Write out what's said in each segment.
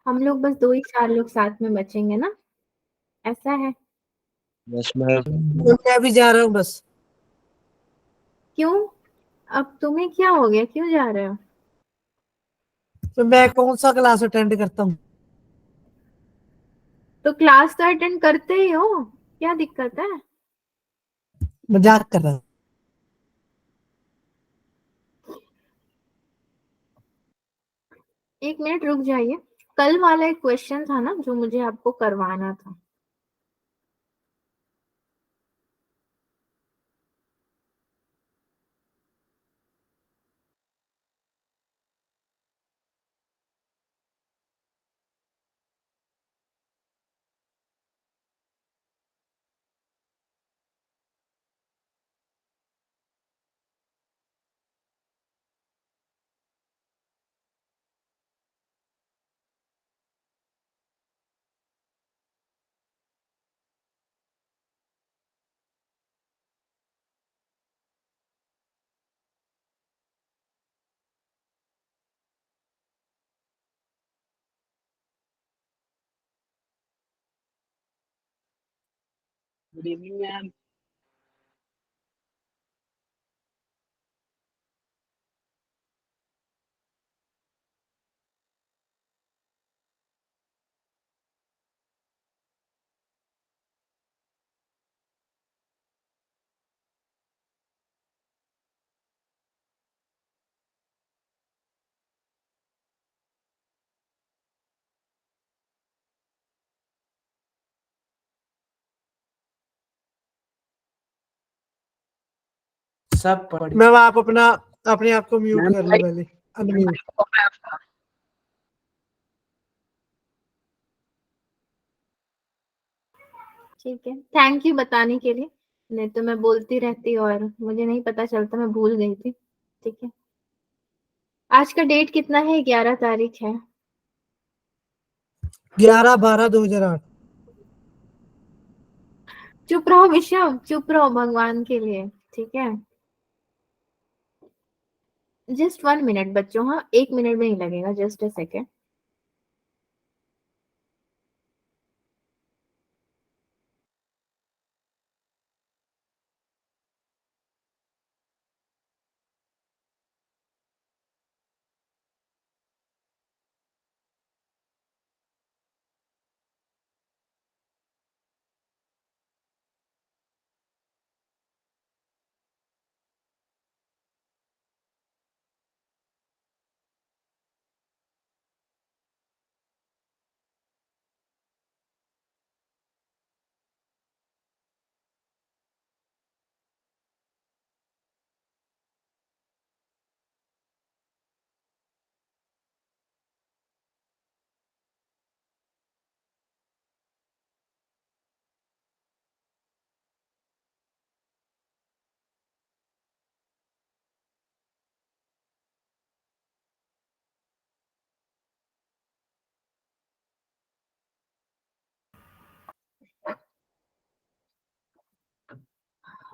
हम लोग बस 2 ही 4 लोग साथ में बचेंगे ना, ऐसा है। बस मैं मैं भी जा रहा हूँ बस। क्यों? अब तुम्हें क्या हो गया, क्यों जा रहे हो? तो मैं कौन सा क्लास अटेंड करता हूँ? तो क्लास तो अटेंड करते ही हो, क्या दिक्कत है? मजाक कर रहा हूँ। 1 मिनट रुक जाइए। कल वाला एक क्वेश्चन था ना जो मुझे आपको करवाना था। Good evening ma'am. सब पढ़ मैम आप अपना अपने आप को म्यूट मैम कर लो पहले, अनम्यूट। ठीक है, थैंक यू बताने के लिए। नहीं तो मैं बोलती रहती और मुझे नहीं पता चलता, मैं भूल गई थी। ठीक है, आज का डेट कितना है? 11 तारीख है। 11/12/2008। चुप रहो विषम, चुप रहो भगवान के लिए। ठीक है, जस्ट 1 मिनट बच्चों, हाँ 1 मिनट में ही लगेगा, जस्ट अ सेकेंड।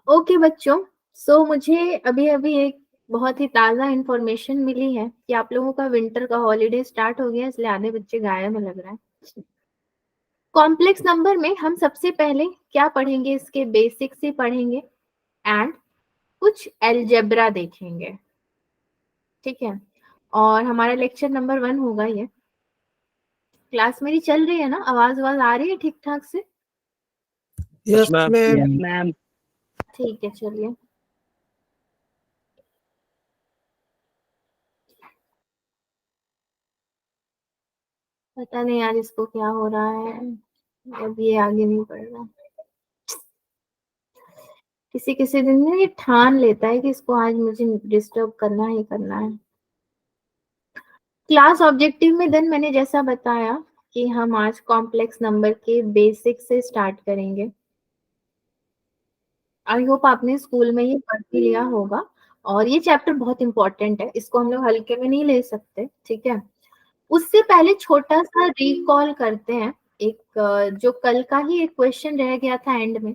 ओके बच्चों, सो मुझे अभी अभी एक बहुत ही ताज़ा इंफॉर्मेशन मिली है कि आप लोगों का विंटर का हॉलीडे स्टार्ट हो गया, इसलिए आधे बच्चे गायब में लग रहा है। कॉम्प्लेक्स नंबर में हम सबसे पहले क्या पढ़ेंगे, इसके बेसिक्स ही पढ़ेंगे एंड कुछ अलजेब्रा देखेंगे। ठीक है, और हमारा लेक्चर नंबर 1 होगा ये। क्लास मेरी चल रही है ना, आवाज आ रही है ठीक ठाक से? Yes ma'am. मैम। मैम ठीक है, चलिए। पता नहीं यार इसको क्या हो रहा है, अब ये आगे नहीं बढ़ रहा। किसी किसी दिन ना ये ठान लेता है कि इसको आज मुझे डिस्टर्ब करना ही करना है। क्लास ऑब्जेक्टिव में देन मैंने जैसा बताया कि हम आज कॉम्प्लेक्स नंबर के बेसिक से स्टार्ट करेंगे। आई होप आपने स्कूल में ये पढ़ भी लिया होगा, और ये चैप्टर बहुत इंपॉर्टेंट है, इसको हम लोग हल्के में नहीं ले सकते। ठीक है, उससे पहले छोटा सा रिकॉल करते हैं। एक जो कल का ही एक क्वेश्चन रह गया था एंड में,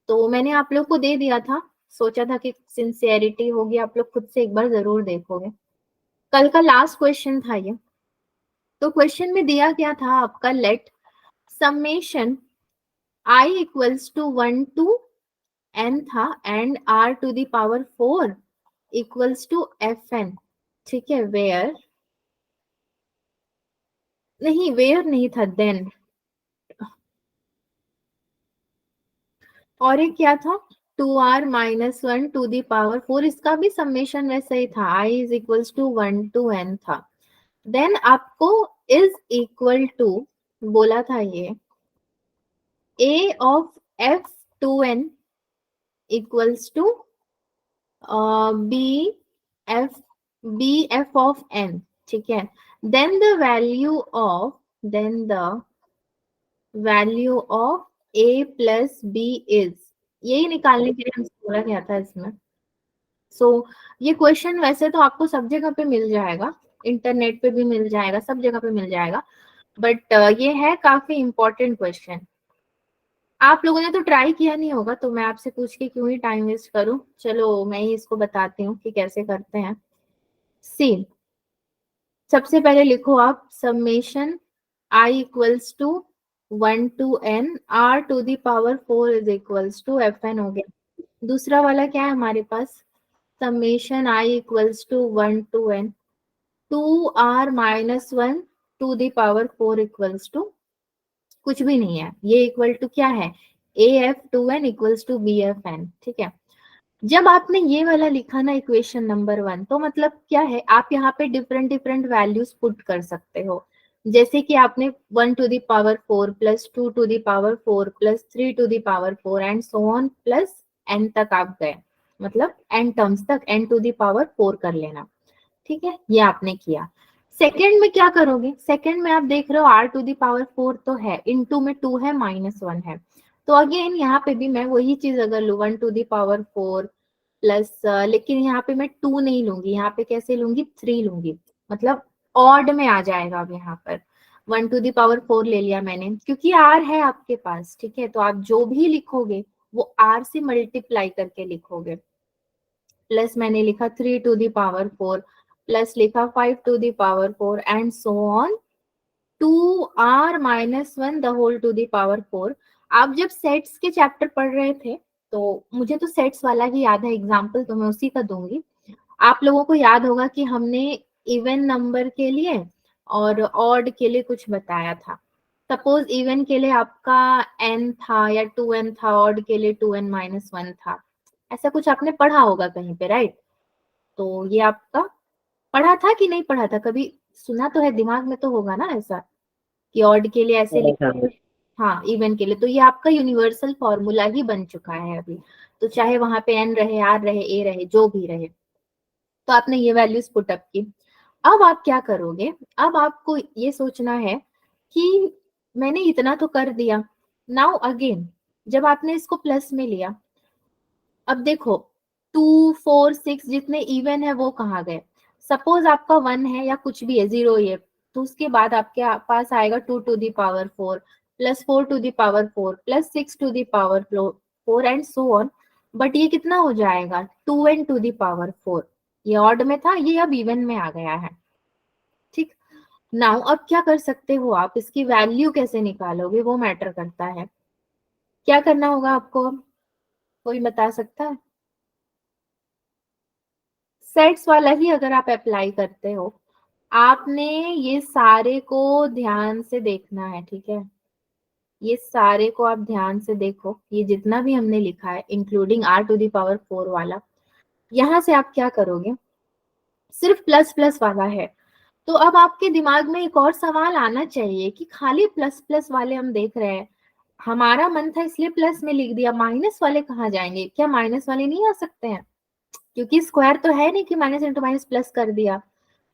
तो मैंने आप लोग को दे दिया था। सोचा था कि सिंसियरिटी होगी, आप लोग खुद से एक बार जरूर देखोगे। कल का लास्ट क्वेश्चन था ये। तो क्वेश्चन में दिया क्या था आपका, let summation i equals to 1 to n था and r to the power 4 equals to fn, ठीक है, वेयर नहीं था, देन और एक क्या था, 2r minus 1 to the power 4, इसका भी समेशन वैसे ही था, i is equals to 1 to n था। देन आपको इज इक्वल टू बोला था ये a of f to n equals to b f of n, ठीक है। Then the value of a plus b is, यही निकालने के लिए हमसे बोला गया था इसमें। ये क्वेश्चन वैसे तो आपको सब जगह पे मिल जाएगा, इंटरनेट पे भी मिल जाएगा, सब जगह पे मिल जाएगा, बट ये है काफी इंपॉर्टेंट क्वेश्चन। आप लोगों ने तो ट्राई किया नहीं होगा, तो मैं आपसे पूछ के क्यों ही टाइम वेस्ट करूं, चलो मैं ही इसको बताती हूँ कि कैसे करते हैं। सी, सबसे पहले लिखो आप summation i equals to 1 to n r to the power 4 is equals to fn हो गया। दूसरा वाला क्या है हमारे पास, summation i equals to 1 to n 2r minus 1 to the power 4 equals to कुछ भी नहीं है, ये इक्वल टू क्या है, af2n इक्वल्स टू bfn, ठीक है। जब आपने ये वाला लिखा ना इक्वेशन नंबर 1, तो मतलब क्या है, आप यहाँ पे डिफरेंट डिफरेंट वैल्यूज पुट कर सकते हो, जैसे कि आपने 1 to the power 4 plus 2 to the power 4 plus 3 to the power 4 and so on plus n तक आप गए, मतलब n टर्म्स तक n टू द पावर 4 कर लेना, ठीक है, ये आपने किया। सेकेंड में क्या करोगे, सेकेंड में आप देख रहे हो r टू द पावर 4 तो है, इनटू में 2 है, माइनस 1 है, तो अगेन यहाँ पे भी मैं वही चीज अगर लू 1 टू द पावर 4 प्लस, लेकिन यहाँ पे मैं 2 नहीं लूंगी, यहाँ पे कैसे लूंगी, 3 लूंगी, मतलब ऑड में आ जाएगा। अब यहाँ पर 1 टू द पावर 4 ले लिया मैंने, क्योंकि r है आपके पास, ठीक है, तो आप जो भी लिखोगे वो r से मल्टीप्लाई करके लिखोगे। प्लस मैंने लिखा 3 टू द पावर 4 प्लस लिखा 5 to the power 4 and so on 2r minus 1 the whole to the power 4। आप जब सेट्स के चैप्टर पढ़ रहे थे तो मुझे तो सेट्स वाला ही याद है, एग्जाम्पल तो मैं उसी का दूंगी। आप लोगों को याद होगा कि हमने इवन नंबर के लिए और ऑड के लिए कुछ बताया था। सपोज इवन के लिए आपका n था या 2n था, ऑड के लिए 2n माइनस 1 था, ऐसा कुछ आपने पढ़ा होगा कहीं पे, राइट। तो ये आपका पढ़ा था कि नहीं पढ़ा था, कभी सुना तो है, दिमाग में तो होगा ना ऐसा कि ऑड के लिए ऐसे लिखते हैं, हाँ इवन के लिए, तो ये आपका यूनिवर्सल फॉर्मूला ही बन चुका है अभी, तो चाहे वहां पे n रहे, r रहे, a रहे, जो भी रहे, तो आपने ये वैल्यूज पुट अप की। अब आप क्या करोगे, अब आपको ये सोचना है कि मैंने इतना तो कर दिया, नाउ अगेन जब आपने इसको प्लस में लिया, अब देखो 2 4 6 जितने इवन है वो कहाँ गए, सपोज आपका 1 है या कुछ भी है, 0 ये, तो उसके बाद आपके पास आएगा 2 to the power 4 plus 4 to the power 4 plus 6 to the power 4 and so on, but ये कितना हो जाएगा, 2n टू द पावर 4, ये ऑड में था, ये अब इवन में आ गया है, ठीक। नाउ अब क्या कर सकते हो आप, इसकी वैल्यू कैसे निकालोगे वो मैटर करता है। क्या करना होगा आपको, अब कोई बता सकता है। सेट्स वाला ही अगर आप अप्लाई करते हो, आपने ये सारे को ध्यान से देखना है, ठीक है, ये सारे को आप ध्यान से देखो, ये जितना भी हमने लिखा है including r to the power 4 वाला, यहाँ से आप क्या करोगे, सिर्फ प्लस प्लस वाला है, तो अब आपके दिमाग में एक और सवाल आना चाहिए कि खाली प्लस प्लस वाले हम देख रहे हैं, हमारा मन था इसलिए प्लस में लिख दिया, माइनस वाले कहाँ जाएंगे, क्या माइनस वाले नहीं आ सकते हैं, क्योंकि स्क्वायर तो है नहीं कि माइनस इंटू माइनस प्लस कर दिया,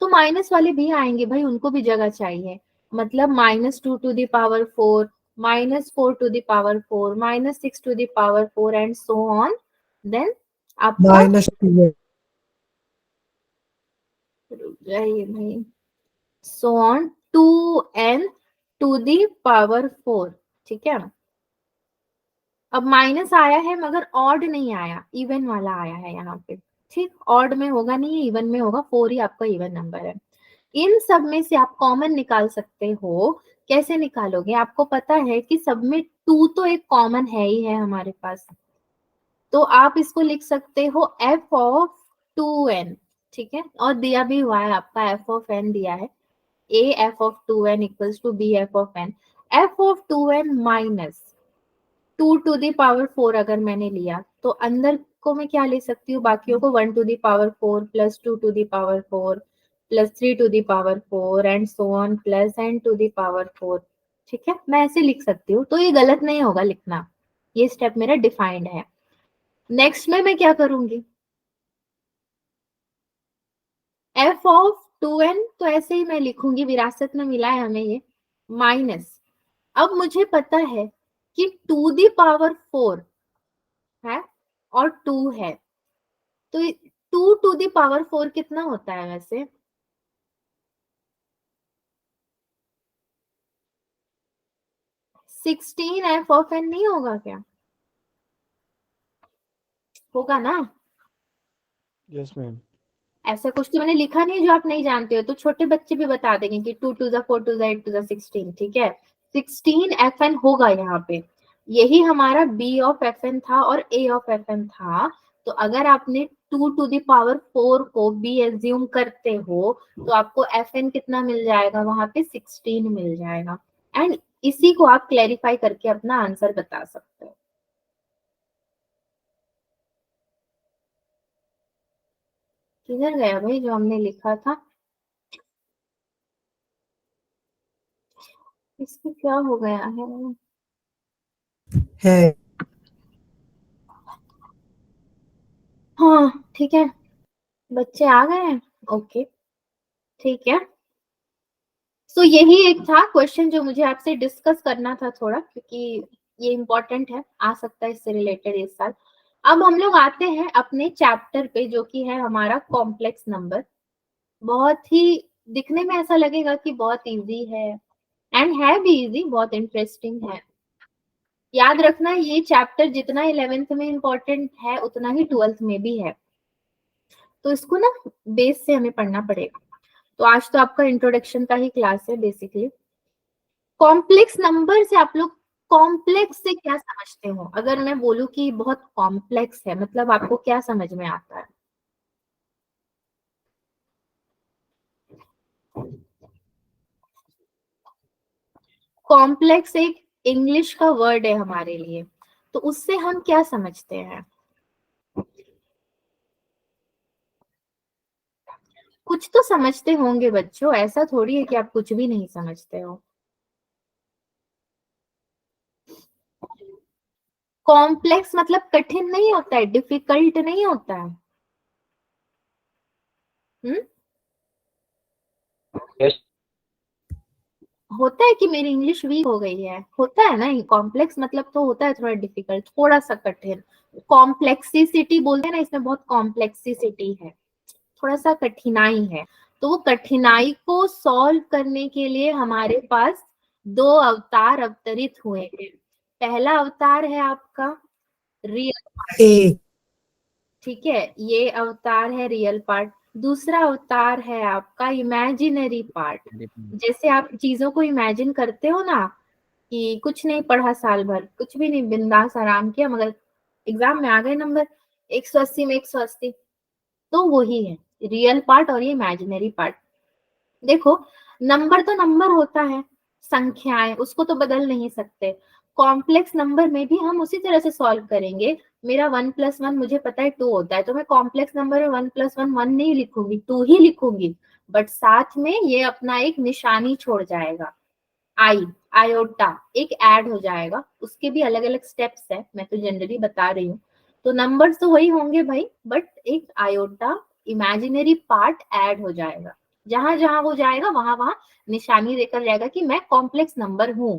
तो माइनस वाले भी आएंगे भाई, उनको भी जगह चाहिए, मतलब -2 to the power 4 -4 to the power 4 -6 to the power 4 and so on, then आपका -2 भाई so on 2n to the power 4, ठीक है। अब माइनस आया है मगर ऑड नहीं आया, इवन वाला आया है यहाँ पे, ठीक, ऑड में होगा नहीं, इवन में होगा, 4 ही आपका इवन नंबर है, इन सब में से आप कॉमन निकाल सकते हो। कैसे निकालोगे? आपको पता है कि सब में 2 तो एक कॉमन है ही है हमारे पास, तो आप इसको लिख सकते हो f ऑफ 2n, ठीक है। और दिया भी हुआ है आपका f ऑफ n दिया है, a f of 2n equals to b f of n। f of 2n minus 2 to the power 4 अगर मैंने लिया तो अंदर को मैं क्या ले सकती हूँ, बाकियों को 1 to the power 4 plus 2 to the power 4 plus 3 to the power 4 and so on plus n to the power 4, ठीक है। मैं ऐसे लिख सकती हूँ, तो ये गलत नहीं होगा लिखना, ये स्टेप मेरा डिफाइंड है। नेक्स्ट में मैं क्या करूंगी, f ऑफ 2n तो ऐसे ही मैं लिखूंगी, विरासत में मिला है हमें ये, माइनस, अब मुझे पता है कि 2 दी पावर 4 है और 2 है, तो 2 टू दी पावर 4 कितना होता है वैसे? 16 f ऑफ n नहीं होगा क्या? होगा ना? Yes ma'am. ऐसा कुछ तो मैंने लिखा नहीं जो आप नहीं जानते हो, तो छोटे बच्चे भी बता देंगे कि 2 to the 4 to the 8 to the 16, ठीक है। 16 fn होगा यहाँ पे, यही हमारा b ऑफ fn था और a ऑफ fn था। तो अगर आपने 2 टू द पावर 4 को b एज्यूम करते हो तो आपको fn कितना मिल जाएगा, वहां पे 16 मिल जाएगा। एंड इसी को आप क्लेरिफाई करके अपना आंसर बता सकते हो। किधर गया भाई जो हमने लिखा था, इसको क्या हो गया है? है। हाँ ठीक है, बच्चे आ गए हैं, ओके ठीक है। सो यही एक था क्वेश्चन जो मुझे आपसे डिस्कस करना था थोड़ा, क्योंकि ये इम्पोर्टेंट है, आ सकता है इससे रिलेटेड इस साल। अब हम लोग आते हैं अपने चैप्टर पे जो कि है हमारा कॉम्प्लेक्स नंबर। बहुत ही दिखने में ऐसा लगेगा कि बहुत इजी है, एंड है भी इजी, बहुत इंटरेस्टिंग है। याद रखना ये चैप्टर जितना 11th में इम्पोर्टेंट है उतना ही 12th में भी है, तो इसको ना बेस से हमें पढ़ना पड़ेगा। तो आज तो आपका इंट्रोडक्शन का ही क्लास है बेसिकली। कॉम्प्लेक्स नंबर से आप लोग कॉम्प्लेक्स से क्या समझते हो? अगर मैं बोलूं कि बहुत कॉम्प्लेक्स है, मतलब आपको क्या समझ में आता है? कॉम्प्लेक्स एक इंग्लिश का वर्ड है हमारे लिए, तो उससे हम क्या समझते हैं? कुछ तो समझते होंगे बच्चों, ऐसा थोड़ी है कि आप कुछ भी नहीं समझते हो। कॉम्प्लेक्स मतलब कठिन नहीं होता है, डिफिकल्ट नहीं होता है। हम्म, यस। होता है कि मेरी इंग्लिश वीक हो गई है, होता है ना। कॉम्प्लेक्स मतलब तो होता है थोड़ा डिफिकल्ट, थोड़ा सा कठिन। कॉम्प्लेक्सिसिटी बोलते हैं ना, इसमें बहुत कॉम्प्लेक्सिसिटी है, थोड़ा सा कठिनाई है। तो वो कठिनाई को सॉल्व करने के लिए हमारे पास 2 अवतार अवतरित हुए हैं। पहला अवतार है आपका रियल पार्ट, ए। ठीक है, ये अवतार है रियल पार्ट। दूसरा अवतार है आपका इमेजिनरी पार्ट। जैसे आप चीजों को इमेजिन करते हो ना, कि कुछ नहीं पढ़ा साल भर, कुछ भी नहीं, बिंदास आराम किया, मगर एग्जाम में आ गए नंबर 180 में 180, तो वही है रियल पार्ट और ये इमेजिनरी पार्ट। देखो, नंबर तो नंबर होता है, संख्याएं, उसको तो बदल नहीं सकते। कॉम्प्लेक्स नंबर में भी हम उसी तरह से सॉल्व करेंगे। मेरा 1+1 मुझे पता है 2 होता है, तो मैं कॉम्प्लेक्स नंबर में 1+1 1 नहीं लिखूंगी, 2 ही लिखूंगी। बट साथ में ये अपना एक निशानी छोड़ जाएगा, आयोटा एक ऐड हो जाएगा। उसके भी अलग अलग स्टेप्स है, मैं तो जनरली बता रही हूँ। तो नंबर्स तो वही होंगे भाई, बट एक आयोटा इमेजिनरी पार्ट ऐड हो जाएगा। जहां जहां वो जाएगा वहां वहां निशानी देकर जाएगा कि मैं कॉम्प्लेक्स नंबर हूं,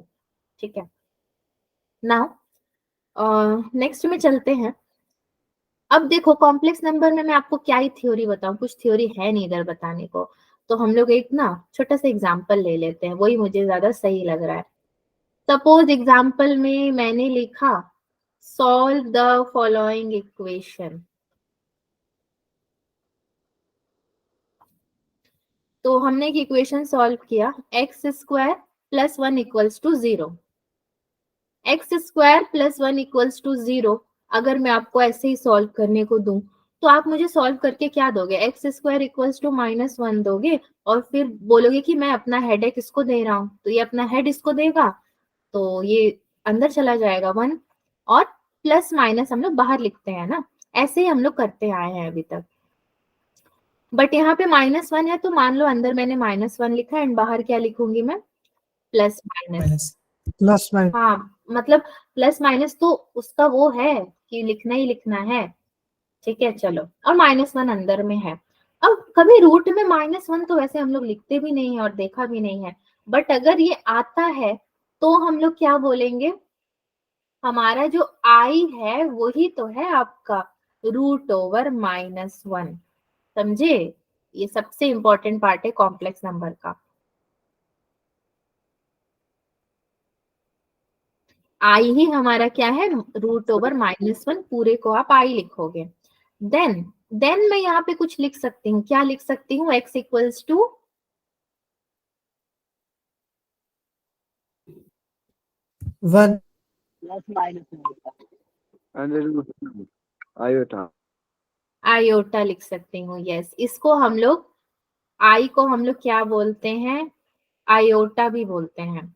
ठीक है। नाउ नेक्स्ट में चलते हैं। अब देखो, कॉम्प्लेक्स नंबर में मैं आपको क्या ही थ्योरी बताऊं, कुछ थ्योरी है नहीं इधर बताने को। तो हम लोग एक ना छोटा सा एग्जांपल ले लेते हैं, वही मुझे ज्यादा सही लग रहा है। सपोज एग्जाम्पल में मैंने लिखा सॉल्व द फॉलोइंग इक्वेशन, तो हमने एक इक्वेशन सॉल्व किया, x square plus 1 equals to 0। X square plus 1 equals to 0 अगर मैं आपको ऐसे ही सॉल्व करने को दूं तो आप मुझे सॉल्व करके क्या दोगे, एक्स स्क्वायर इक्वल्स टू -1 दोगे और फिर बोलोगे कि मैं अपना हेड इसको दे रहा हूं, तो ये अपना हेड इसको देगा, तो ये अंदर चला जाएगा 1, और प्लस माइनस हम लोग बाहर लिखते हैं ना, ऐसे ही हम लोग करते आए हैं अभी तक। बट यहाँ पे -1 है तो मान लो अंदर मैंने -1 लिखा एंड बाहर क्या लिखूंगी मैं, प्लस माइनस। Plus minus. हाँ मतलब प्लस माइनस तो उसका वो है कि लिखना ही लिखना है, ठीक है चलो, और -1 अंदर में है। अब कभी रूट में -1 तो वैसे हम लोग लिखते भी नहीं है और देखा भी नहीं है, बट अगर ये आता है तो हम लोग क्या बोलेंगे, हमारा जो आई है वही तो है आपका √/-1, समझे? ये सबसे इंपॉर्टेंट पार्ट है कॉम्प्लेक्स नंबर का। आई ही हमारा क्या है, √/-1, पूरे को आप आई लिखोगे। देन मैं यहाँ पे कुछ लिख सकती हूँ, क्या लिख सकती हूँ, x equals to 1 iota. Iota लिख सकती हूँ, यस। इसको हम लोग, आई को हम लोग क्या बोलते हैं, आयोटा भी बोलते हैं।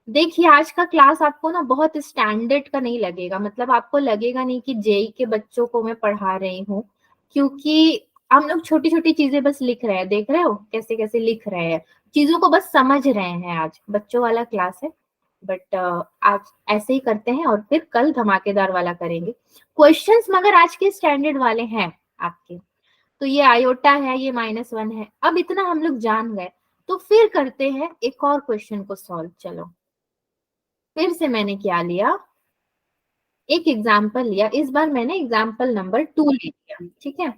देखिए आज का क्लास आपको ना बहुत स्टैंडर्ड का नहीं लगेगा, मतलब आपको लगेगा नहीं कि जेई के बच्चों को मैं पढ़ा रही हूँ, क्योंकि हम लोग छोटी छोटी चीजें बस लिख रहे हैं, देख रहे हो कैसे कैसे लिख रहे हैं, चीजों को बस समझ रहे हैं। आज बच्चों वाला क्लास है, बट आज ऐसे ही करते हैं और फिर कल धमाकेदार वाला करेंगे। क्वेश्चंस मगर आज के स्टैंडर्ड वाले हैं आपके, तो ये आयोटा है, ये -1 है, अब इतना हम लोग जान गए, तो फिर करते हैं एक और क्वेश्चन को सॉल्व। चलो फिर से मैंने क्या लिया, एक एग्जाम्पल लिया, इस बार मैंने एग्जाम्पल नंबर 2 ले लिया, ठीक है।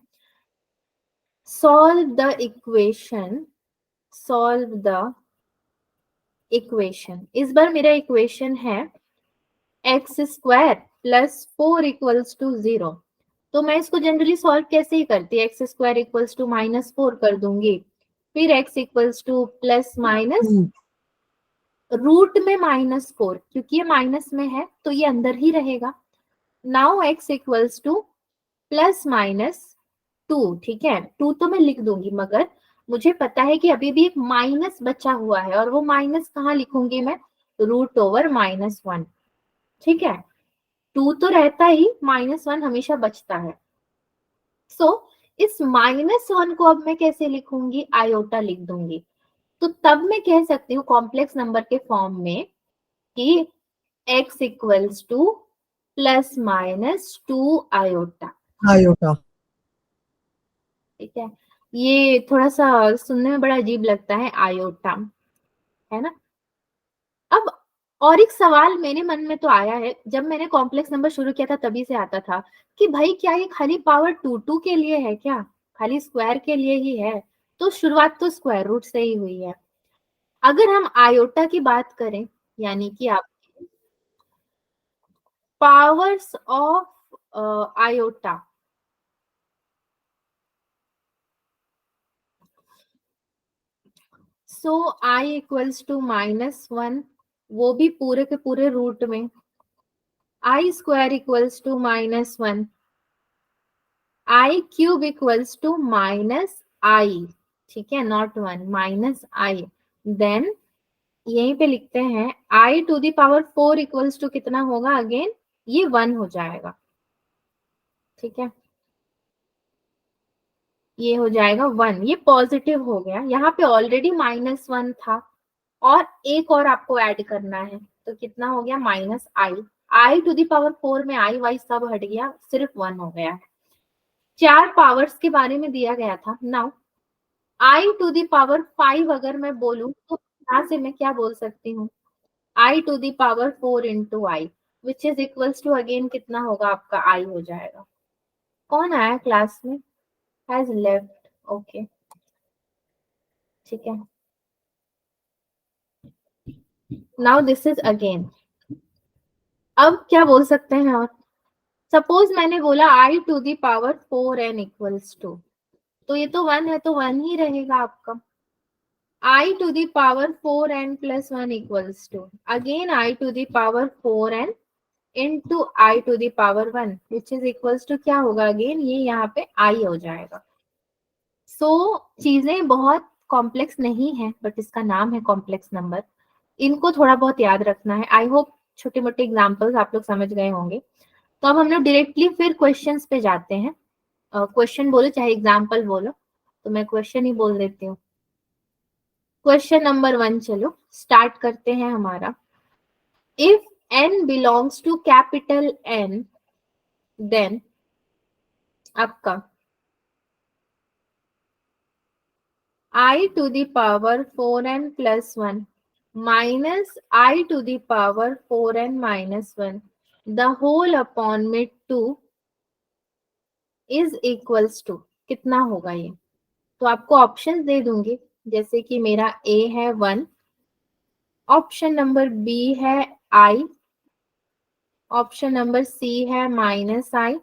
Solve the equation, solve the equation, इस बार मेरा इक्वेशन है x² + 4 इक्वल्स टू 0। तो मैं इसको जनरली सॉल्व कैसे ही करती, x² इक्वल्स टू -4 कर दूंगी, फिर x equals to plus minus root में -4, क्योंकि ये माइनस में है तो ये अंदर ही रहेगा। नाउ x इक्वल्स टू +-2, ठीक है, 2 तो मैं लिख दूंगी, मगर मुझे पता है कि अभी भी एक माइनस बचा हुआ है, और वो माइनस कहाँ लिखूंगी मैं, √/-1, ठीक है। 2 तो रहता ही, -1 हमेशा बचता है। सो इस -1 को अब मैं कैसे लिखूंगी, आयोटा लिख दूंगी। तो तब मैं कह सकती हूँ कॉम्प्लेक्स नंबर के फॉर्म में कि x equals to ±2 iota, iota. ठीक है। ये थोड़ा सा सुनने में बड़ा अजीब लगता है, आयोटा, है ना। अब और एक सवाल मेरे मन में तो आया है, जब मैंने कॉम्प्लेक्स नंबर शुरू किया था तभी से आता था कि भाई क्या ये खाली पावर 2 के लिए है क्या, खाली स्क्वायर के लिए ही है? तो शुरुआत तो स्क्वायर रूट से ही हुई है। अगर हम आयोटा की बात करें, यानी कि आप powers of iota, so i equals to -1, वो भी पूरे के पूरे रूट में, i² equals to -1, i³ equals to -i, ठीक है, नॉट 1, -i। देन यहीं पे लिखते हैं i⁴ इक्वल्स टू कितना होगा, अगेन ये 1 हो जाएगा, ठीक है, ये हो जाएगा 1, ये पॉजिटिव हो गया। यहाँ पे ऑलरेडी -1 था और एक और आपको ऐड करना है, तो कितना हो गया, i⁴ में i वाई सब हट गया, सिर्फ 1 हो गया है। 4 पावर्स के बारे में दिया गया था। नाउ i⁵ अगर मैं बोलूं तो यहाँ से मैं क्या बोल सकती हूँ, i⁴ into i, which is equals to again कितना होगा आपका, आई हो जाएगा। कौन आया क्लास में, हैज लेफ्ट, ओके, ठीक है। नाउ दिस इज अगेन, अब क्या बोल सकते हैं, और सपोज मैंने बोला i⁴n इक्वल्स टू, तो ये तो 1 है तो 1 ही रहेगा आपका, I to the power 4n plus 1 equals to again I to the power 4n into I to the power 1 which is equals to क्या होगा अगेन, ये यहाँ पे I हो जाएगा. चीजें बहुत कॉम्प्लेक्स नहीं है, बट इसका नाम है कॉम्प्लेक्स नंबर. इनको थोड़ा बहुत याद रखना है. आई होप छोटे मोटे एग्जाम्पल्स आप लोग समझ गए होंगे. तो अब हम लोग डायरेक्टली फिर क्वेश्चंस पे जाते हैं. क्वेश्चन बोलो चाहे एग्जाम्पल बोलो, तो मैं क्वेश्चन ही बोल देती हूँ. क्वेश्चन नंबर 1 चलो स्टार्ट करते हैं हमारा. If n belongs to capital N then आपका I to the power 4n plus 1 minus I to the power 4n minus 1 the whole upon में 2 is equals to कितना होगा ये. तो आपको ऑप्शन दे दूंगी, जैसे कि मेरा A है 1, ऑप्शन नंबर B है I, ऑप्शन नंबर C है -I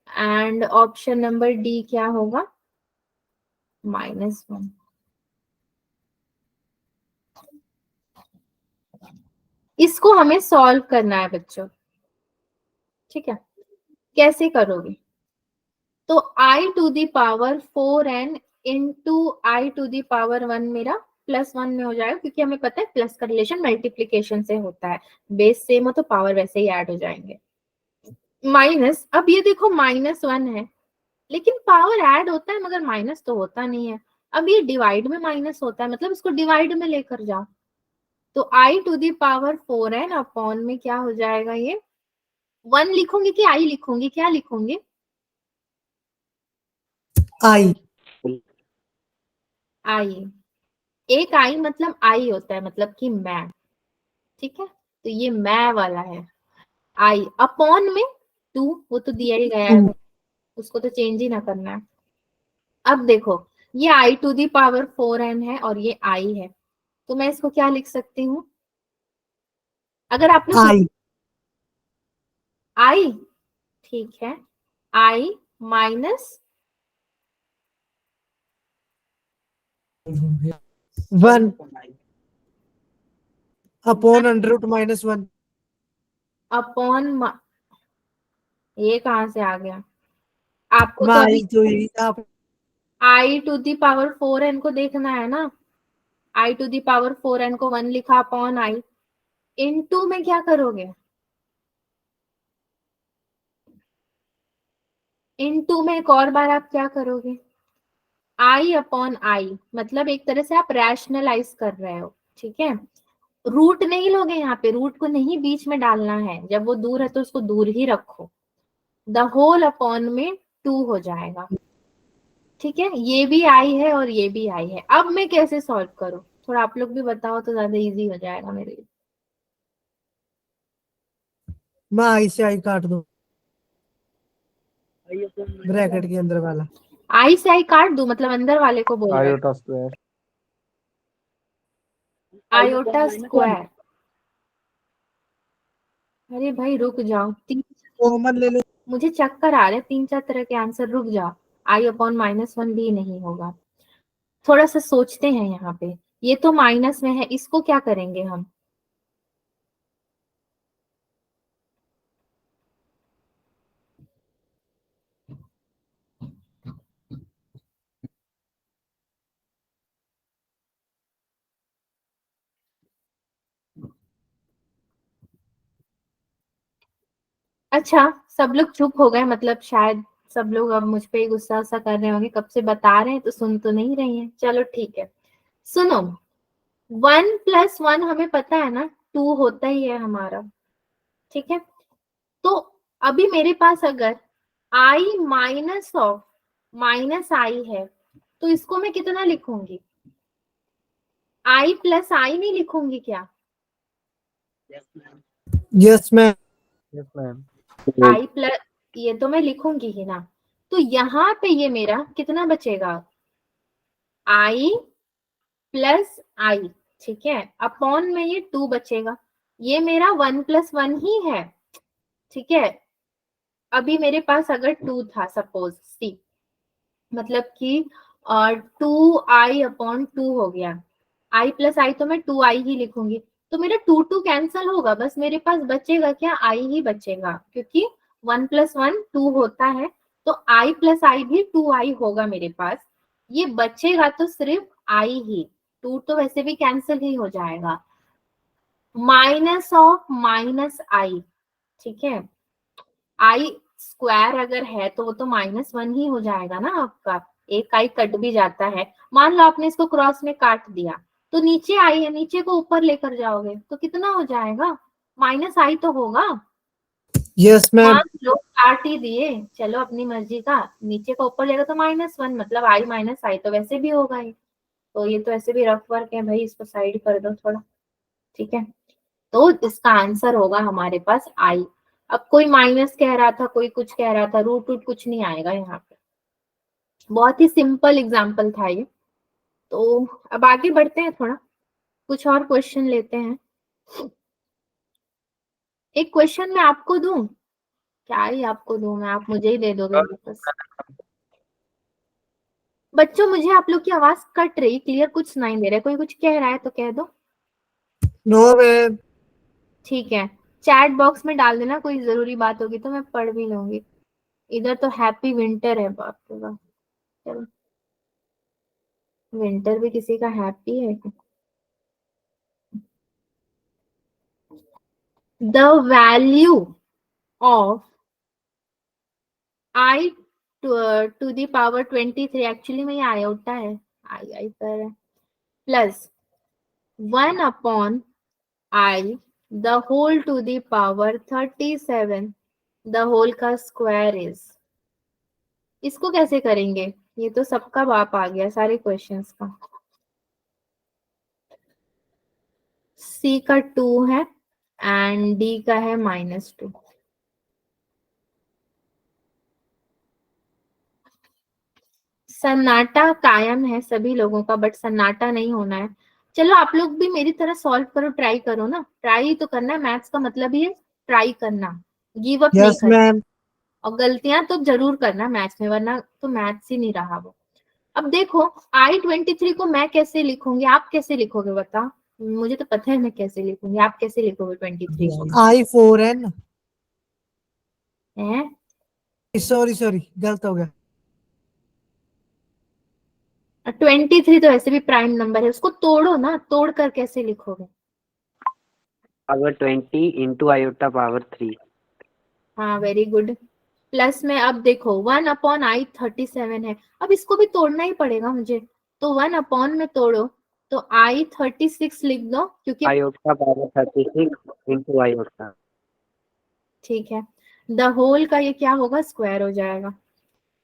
and option number D क्या होगा -1. इसको हमें सॉल्व करना है बच्चों, ठीक है. कैसे करोगे? तो I to the power 4n into i to the power 1 मेरा +1 में हो जाएगा, क्योंकि हमें पता है प्लस का रिलेशन मल्टीप्लीकेशन से होता है. बेस सेम हो तो पावर वैसे ही ऐड हो जाएंगे. माइनस, अब ये देखो -1 है, लेकिन पावर ऐड होता है मगर माइनस तो होता नहीं है. अब ये डिवाइड में माइनस होता है, मतलब इसको डिवाइड में लेकर जाओ. तो I to the power 4n upon में क्या हो जाएगा, ये 1 लिखूंगी कि I लिखूंगी, क्या लिखूंगी? I. I. एक I मतलब I होता है, मतलब कि मैं, ठीक है. तो ये मैं वाला है. I अपॉन में 2, वो तो दिया ही गया है, उसको तो चेंज ही ना करना है. अब देखो ये I to the power 4n है और ये I है, तो मैं इसको क्या लिख सकती हूँ? अगर आपने I. I, ठीक है, I माइनस 1 upon √-1. अपॉन, ये कहां से आ गया आपको? तो मैं अभी तो यही आप I to the power 4n को देखना है ना. I to the power 4n को 1 लिखा अपॉन I. इनटू में क्या करोगे? इनटू में एक और बार आप क्या करोगे? I अपॉन I, मतलब एक तरह से आप रैशनलाइज कर रहे हो, ठीक है. रूट नहीं लोगे यहाँ पे, रूट को नहीं बीच में डालना है. जब वो दूर है तो उसको दूर ही रखो. द होल अपॉन में 2 हो जाएगा, ठीक है. ये भी I है और ये भी I है. अब मैं कैसे सॉल्व करूं? थोड़ा आप लोग भी बताओ तो ज्यादा इजी हो जाएगा मेरे लिए. मैं I से I काट दो, ब्रैकेट के अंदर वाला. I से I काट दूं, मतलब अंदर वाले को बोल रहे आयोटा स्क्वायर. Iota square. अरे भाई रुक जाओ, कॉमन ले लो. मुझे चक्कर आ रहे, 3-4 तरह के आंसर. रुक जाओ. I अपॉन -1 भी नहीं होगा. थोड़ा सा सोचते हैं यहाँ पे. ये तो माइनस में है, इसको क्या करेंगे हम? अच्छा, सब लोग चुप हो गए, मतलब शायद सब लोग अब मुझ पे गुस्सा वुस्सा कर रहे होंगे. कब से बता रहे हैं तो सुन तो नहीं रही हैं. चलो ठीक है, सुनो. 1 + 1 हमें पता है ना 2 होता ही है हमारा, ठीक है. तो अभी मेरे पास अगर I माइनस ऑफ -I है, तो इसको मैं कितना लिखूंगी? I + I नहीं लिखूंगी क्या? Yes ma'am. Yes ma'am. I plus, ये तो मैं लिखूंगी ही ना. तो यहाँ पे ये मेरा कितना बचेगा? I + I, ठीक है, अपॉन में ये 2 बचेगा. ये मेरा 1 + 1 ही है, ठीक है. अभी मेरे पास अगर 2 था सपोज सी, मतलब कि 2I अपॉन 2 हो गया. आई प्लस आई तो मैं 2i ही लिखूंगी, तो मेरा 2 कैंसल होगा, बस मेरे पास बचेगा क्या, आई ही बचेगा, क्योंकि 1 + 1 2 होता है, तो i + i भी 2i होगा मेरे पास। ये बचेगा तो सिर्फ आई ही, 2 तो वैसे भी कैंसिल ही हो जाएगा। माइनस ऑफ माइनस आई, ठीक है, आई स्क्वायर अगर है तो वो तो -1 ही हो जाएगा ना आपका, एक आई कट भी जाता है। मान लो आपने इसको क्रॉस में काट दिया, तो नीचे आई है, नीचे को ऊपर लेकर जाओगे तो कितना हो जाएगा, -i तो होगा। Yes ma'am. मान लो काट ही दिए, चलो अपनी मर्जी का, नीचे का ऊपर लेगा तो -1, मतलब i - i तो वैसे भी होगा ही, तो ये तो ऐसे भी रफ वर्क है भाई, इसको साइड कर दो थोड़ा, ठीक है। तो इसका आंसर होगा हमारे पास आई। अब कोई माइनस कह रहा था, कोई कुछ कह रहा था, रूट वूट कुछ नहीं आएगा यहाँ पे, बहुत ही सिंपल एग्जाम्पल था ये। तो अब आगे बढ़ते हैं, थोड़ा कुछ और क्वेश्चन लेते हैं। एक क्वेश्चन मैं आपको दूं, क्या ही आपको दूं मैं, आप मुझे ही दे दोगे बस। बच्चों मुझे आप लोग की आवाज कट रही, क्लियर कुछ सुनाई दे रहा है, कोई कुछ कह रहा है तो कह दो। No ma'am. ठीक है, चैट बॉक्स में डाल देना, कोई जरूरी बात होगी तो मैं पढ़ भी लूंगी। इधर तो हैप्पी विंटर है, बाप रे बाप, चलो विंटर भी किसी का हैप्पी है क्या? The value of i to the power 23, actually में ये आयोटा है, आई पर है, plus 1/i the whole to the power 37 the whole का स्क्वायर इज। इसको कैसे करेंगे, ये तो सबका बाप आ गया सारे क्वेश्चंस का। सी का 2 है एंड डी का है -2। सन्नाटा कायम है सभी लोगों का, बट सन्नाटा नहीं होना है। चलो आप लोग भी मेरी तरह सॉल्व करो, ट्राई करो ना, ट्राई तो करना है, मैथ्स का मतलब ही है ट्राई करना, गिव अप नहीं यस करना, मैम। और गलतियां तो जरूर करना मैथ्स में, वरना तो मैथ्स ही नहीं रहा वो। अब देखो I-23 को मैं कैसे लिखूंगी, आप कैसे लिखोगे बताओ, मुझे तो पता है मैं कैसे लिखूंगी, आप कैसे लिखोगे 23 को? I4N। है सॉरी सॉरी, गलत हो गया। 23 तो ऐसे भी प्राइम नंबर है, उसको तोड़ो ना, तोड़ कर कैसे लिखोगे? Power 20 into iota power 3। हाँ वेरी गुड। प्लस में अब देखो 1/i37 है, अब इसको भी तोड़ना ही पड़ेगा मुझे, तो 1 में तोड़ो तो i36 लिख दो, क्योंकि आयोटा पावर 36 इंटू आयोटा। ठीक है, द होल का ये क्या होगा, स्क्वायर हो जाएगा।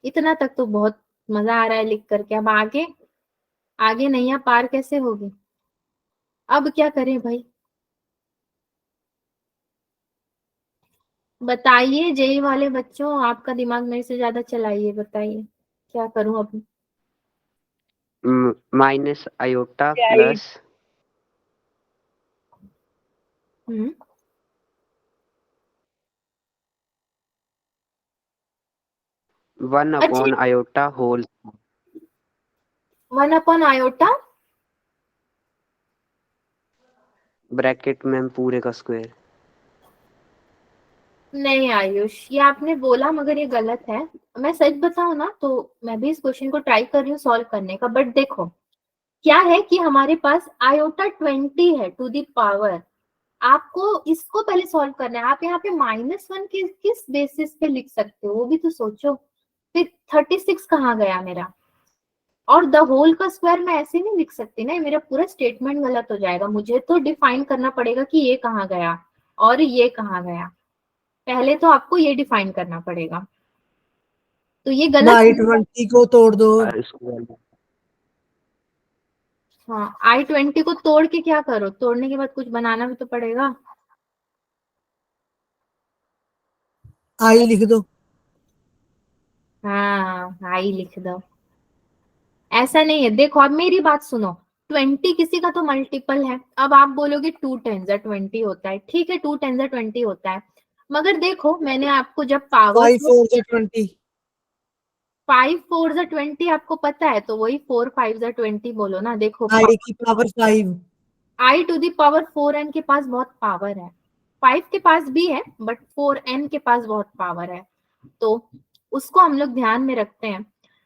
इतना तक तो बहुत मजा आ रहा है लिख करके, अब आगे आगे नैया पार कैसे होगी, अब क्या करें भाई बताइए, जेई वाले बच्चों आपका दिमाग मेरे से ज्यादा चलाइए, बताइए क्या करूं अब। माइनस आयोटा प्लस हम्म 1 अच्छा, upon iota whole 1/i bracket में पूरे का स्क्वायर। नहीं आयुष, ये आपने बोला मगर ये गलत है। मैं सच बताऊं ना तो मैं भी इस क्वेश्चन को ट्राई कर रही हूँ सॉल्व करने का, बट देखो क्या है कि हमारे पास i20 है टू द पावर, आपको इसको पहले सॉल्व करना है। आप यहाँ पे -1 किस बेसिस पे लिख सकते हो वो भी तो सोचो, फिर 36 कहाँ गया मेरा, और द होल का स्क्वायर मैं ऐसे नहीं लिख सकती ना, मेरा पूरा स्टेटमेंट गलत हो जाएगा, मुझे तो डिफाइन करना पड़ेगा कि ये कहाँ गया और ये कहाँ गया, पहले तो आपको ये डिफाइन करना पड़ेगा, तो ये गलत है। I20 को तोड़ दो। स्क्वायर हाँ I-20 को तोड़ के क्या करो, तोड़ने के बाद कुछ बनाना भी तो पड़ेगा। I लिख दो। हाँ आई लिख दो, ऐसा नहीं है, देखो अब मेरी बात सुनो, 20 किसी का तो मल्टीपल है, अब आप बोलोगे 2 10 20 होता है, ठीक है 2 10 20 होता है, मगर देखो मैंने आपको जब पावर 5 4 20। 5 4 जा 20 आपको पता है, तो वही 4 5 जा 20 बोलो ना। देखो आई की power 5। I to the power 4n के पास बहुत पावर है, 5 के पास भी है बट 4n के पास बहुत पावर है, तो उसको हम लोग ध्यान में रखते हैं।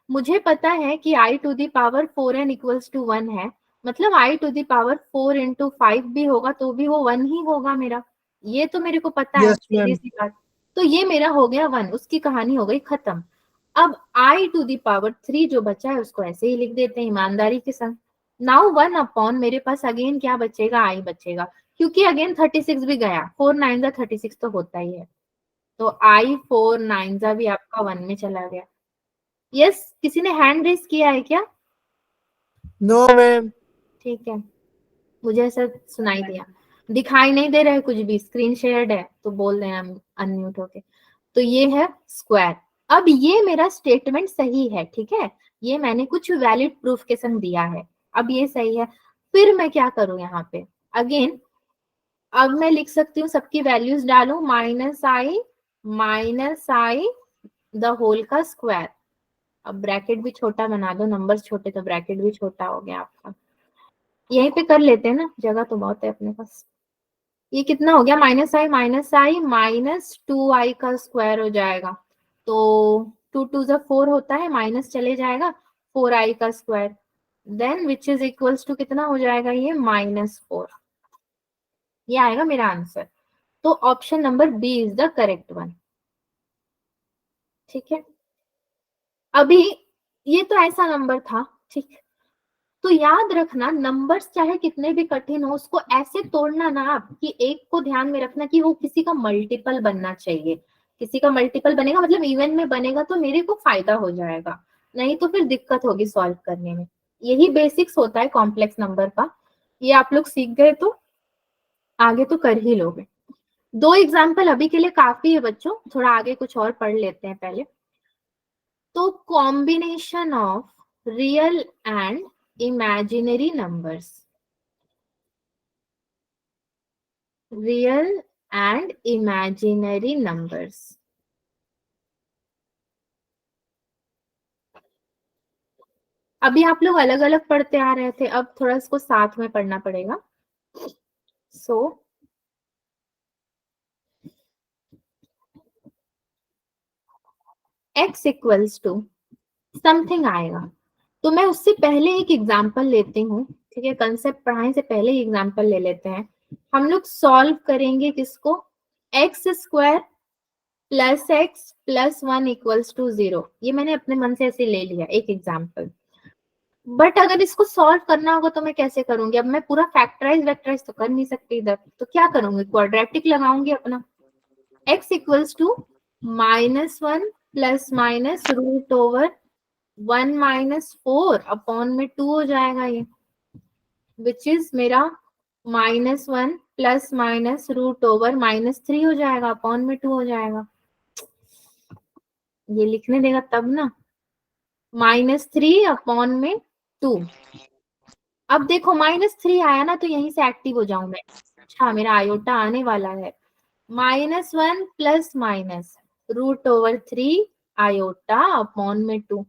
मुझे पता है कि i to the power 4n equals to 1 है, मतलब i to the power 4 into 5 भी होगा तो भी वो 1 ही होगा मेरा, ये तो मेरे को पता है, यस सीधी मैम। सी बात। तो ये मेरा हो गया 1, उसकी कहानी हो गई खत्म। अब आई टू दी पावर 3 जो बचा है उसको ऐसे ही लिख देते हैं ईमानदारी के संग। नाउ 1 अपॉन मेरे पास अगेन क्या बचेगा, आई बचेगा, क्योंकि अगेन 36 भी गया, 4 9 जा 36 तो होता ही है, तो आई 4 9 जा भी आपका 1 में चला गया। यस, किसी ने हैंड रेस किया है क्या? No ma'am. ठीक है, मुझे ऐसा सुनाई दिया, दिखाई नहीं दे रहा है कुछ भी, स्क्रीन शेयर्ड है तो बोल देना अनम्यूट होके। तो ये है स्क्वायर। अब ये मेरा स्टेटमेंट सही है, ठीक है, ये मैंने कुछ वैलिड प्रूफ के संग दिया है, अब ये सही है। फिर मैं क्या करूं यहाँ पे, अगेन अब मैं लिख सकती हूँ सबकी वैल्यूज डालू, माइनस आई द होल का स्क्वायर। अब ब्रैकेट भी छोटा बना दो, नंबर्स छोटे तो ब्रैकेट भी छोटा हो गया आपका। यहीं पे कर लेते हैं ना, जगह तो बहुत है अपने पास। ये कितना हो गया, माइनस आई माइनस 2i का स्क्वायर हो जाएगा, तो 2 2 जा 4 होता है, माइनस चले जाएगा, 4i का square, then which is equals to कितना हो जाएगा ये, -4। ये आएगा मेरा आंसर। तो option number B is the correct one. ठीक है, अभी ये तो ऐसा नंबर था, ठीक। तो याद रखना, नंबर्स चाहे कितने भी कठिन हो उसको ऐसे तोड़ना ना आप, कि एक को ध्यान में रखना कि वो किसी का मल्टीपल बनना चाहिए, किसी का मल्टीपल बनेगा मतलब इवन में बनेगा तो मेरे को फायदा हो जाएगा, नहीं तो फिर दिक्कत होगी सॉल्व करने में। यही बेसिक्स होता है कॉम्प्लेक्स नंबर का, ये आप लोग सीख गए तो आगे तो कर ही लोगे। 2 एग्जाम्पल अभी के लिए काफी है बच्चों, थोड़ा आगे कुछ और पढ़ लेते हैं पहले। तो combination of real and imaginary numbers, real and imaginary numbers. अभी आप लोग अलग अलग पढ़ते आ रहे थे, अब थोड़ा इसको साथ में पढ़ना पड़ेगा। सो x इक्वल्स टू समथिंग आएगा, तो मैं उससे पहले एक एग्जाम्पल लेती हूँ, ठीक है, कंसेप्ट पढ़ाने से पहले एग्जाम्पल ले लेते हैं। हम लोग सॉल्व करेंगे किसको, x square plus x plus 1 equals to 0, ये मैंने अपने मन से ऐसे ले लिया एक एग्जाम्पल। बट अगर इसको सॉल्व करना होगा तो मैं कैसे करूंगी, अब मैं पूरा फैक्टराइज वेक्टराइज तो कर नहीं सकती इधर, तो क्या करूंगी, क्वाड्रेटिक लगाऊंगी अपना। x equals to -1 plus minus root over 1 -4 upon में 2 हो जाएगा ये, विच इज मेरा -1 प्लस माइनस रूट ओवर -3 हो जाएगा, अपॉन में 2 हो जाएगा। ये लिखने देगा तब ना, -3 अपॉन में 2। अब देखो -3 आया ना तो यहीं से एक्टिव हो जाऊं मैं, अच्छा मेरा आयोटा आने वाला है, -1 plus minus root over 3 iota upon में 2।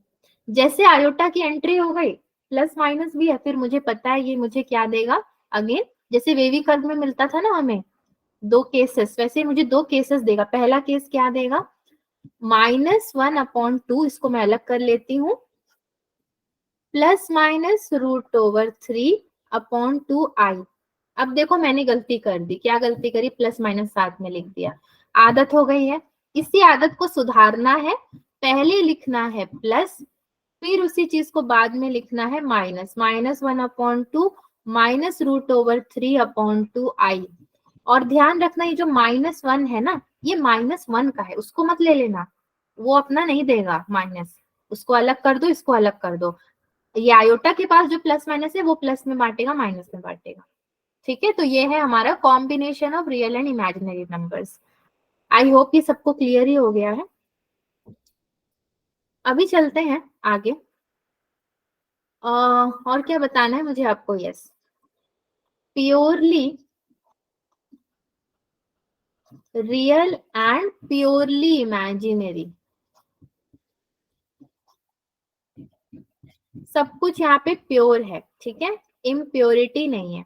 जैसे आयोटा की एंट्री हो गई, प्लस माइनस भी है, फिर मुझे पता है ये मुझे क्या देगा, अगेन जैसे वेवी कर्व में मिलता था ना हमें 2 केसेस, वैसे मुझे 2 केसेस देगा। पहला केस क्या देगा, -1 अपॉन 2, इसको मैं अलग कर लेती हूँ, plus minus root over 3 upon 2i। अब देखो मैंने गलती कर दी, क्या गलती करी, प्लस माइनस साथ में लिख दिया, आदत हो गई है, इसी आदत को सुधारना है, पहले लिखना है प्लस, फिर उसी चीज को बाद में लिखना है minus, -1 upon 2 minus root over 3 upon 2i। और ध्यान रखना ये जो -1 है ना, ये -1 का है, उसको मत ले लेना, वो अपना नहीं देगा माइनस, उसको अलग कर दो, इसको अलग कर दो, ये आयोटा के पास जो प्लस माइनस है वो प्लस में बांटेगा, माइनस में बांटेगा। ठीक है, तो ये है हमारा combination of real and imaginary numbers. I hope ये सबको क्लियर ही हो गया है। अभी चलते हैं आगे। और क्या बताना है मुझे आपको, yes, purely real and purely imaginary, सब कुछ यहाँ पे प्योर है, ठीक है, इम्प्योरिटी नहीं है।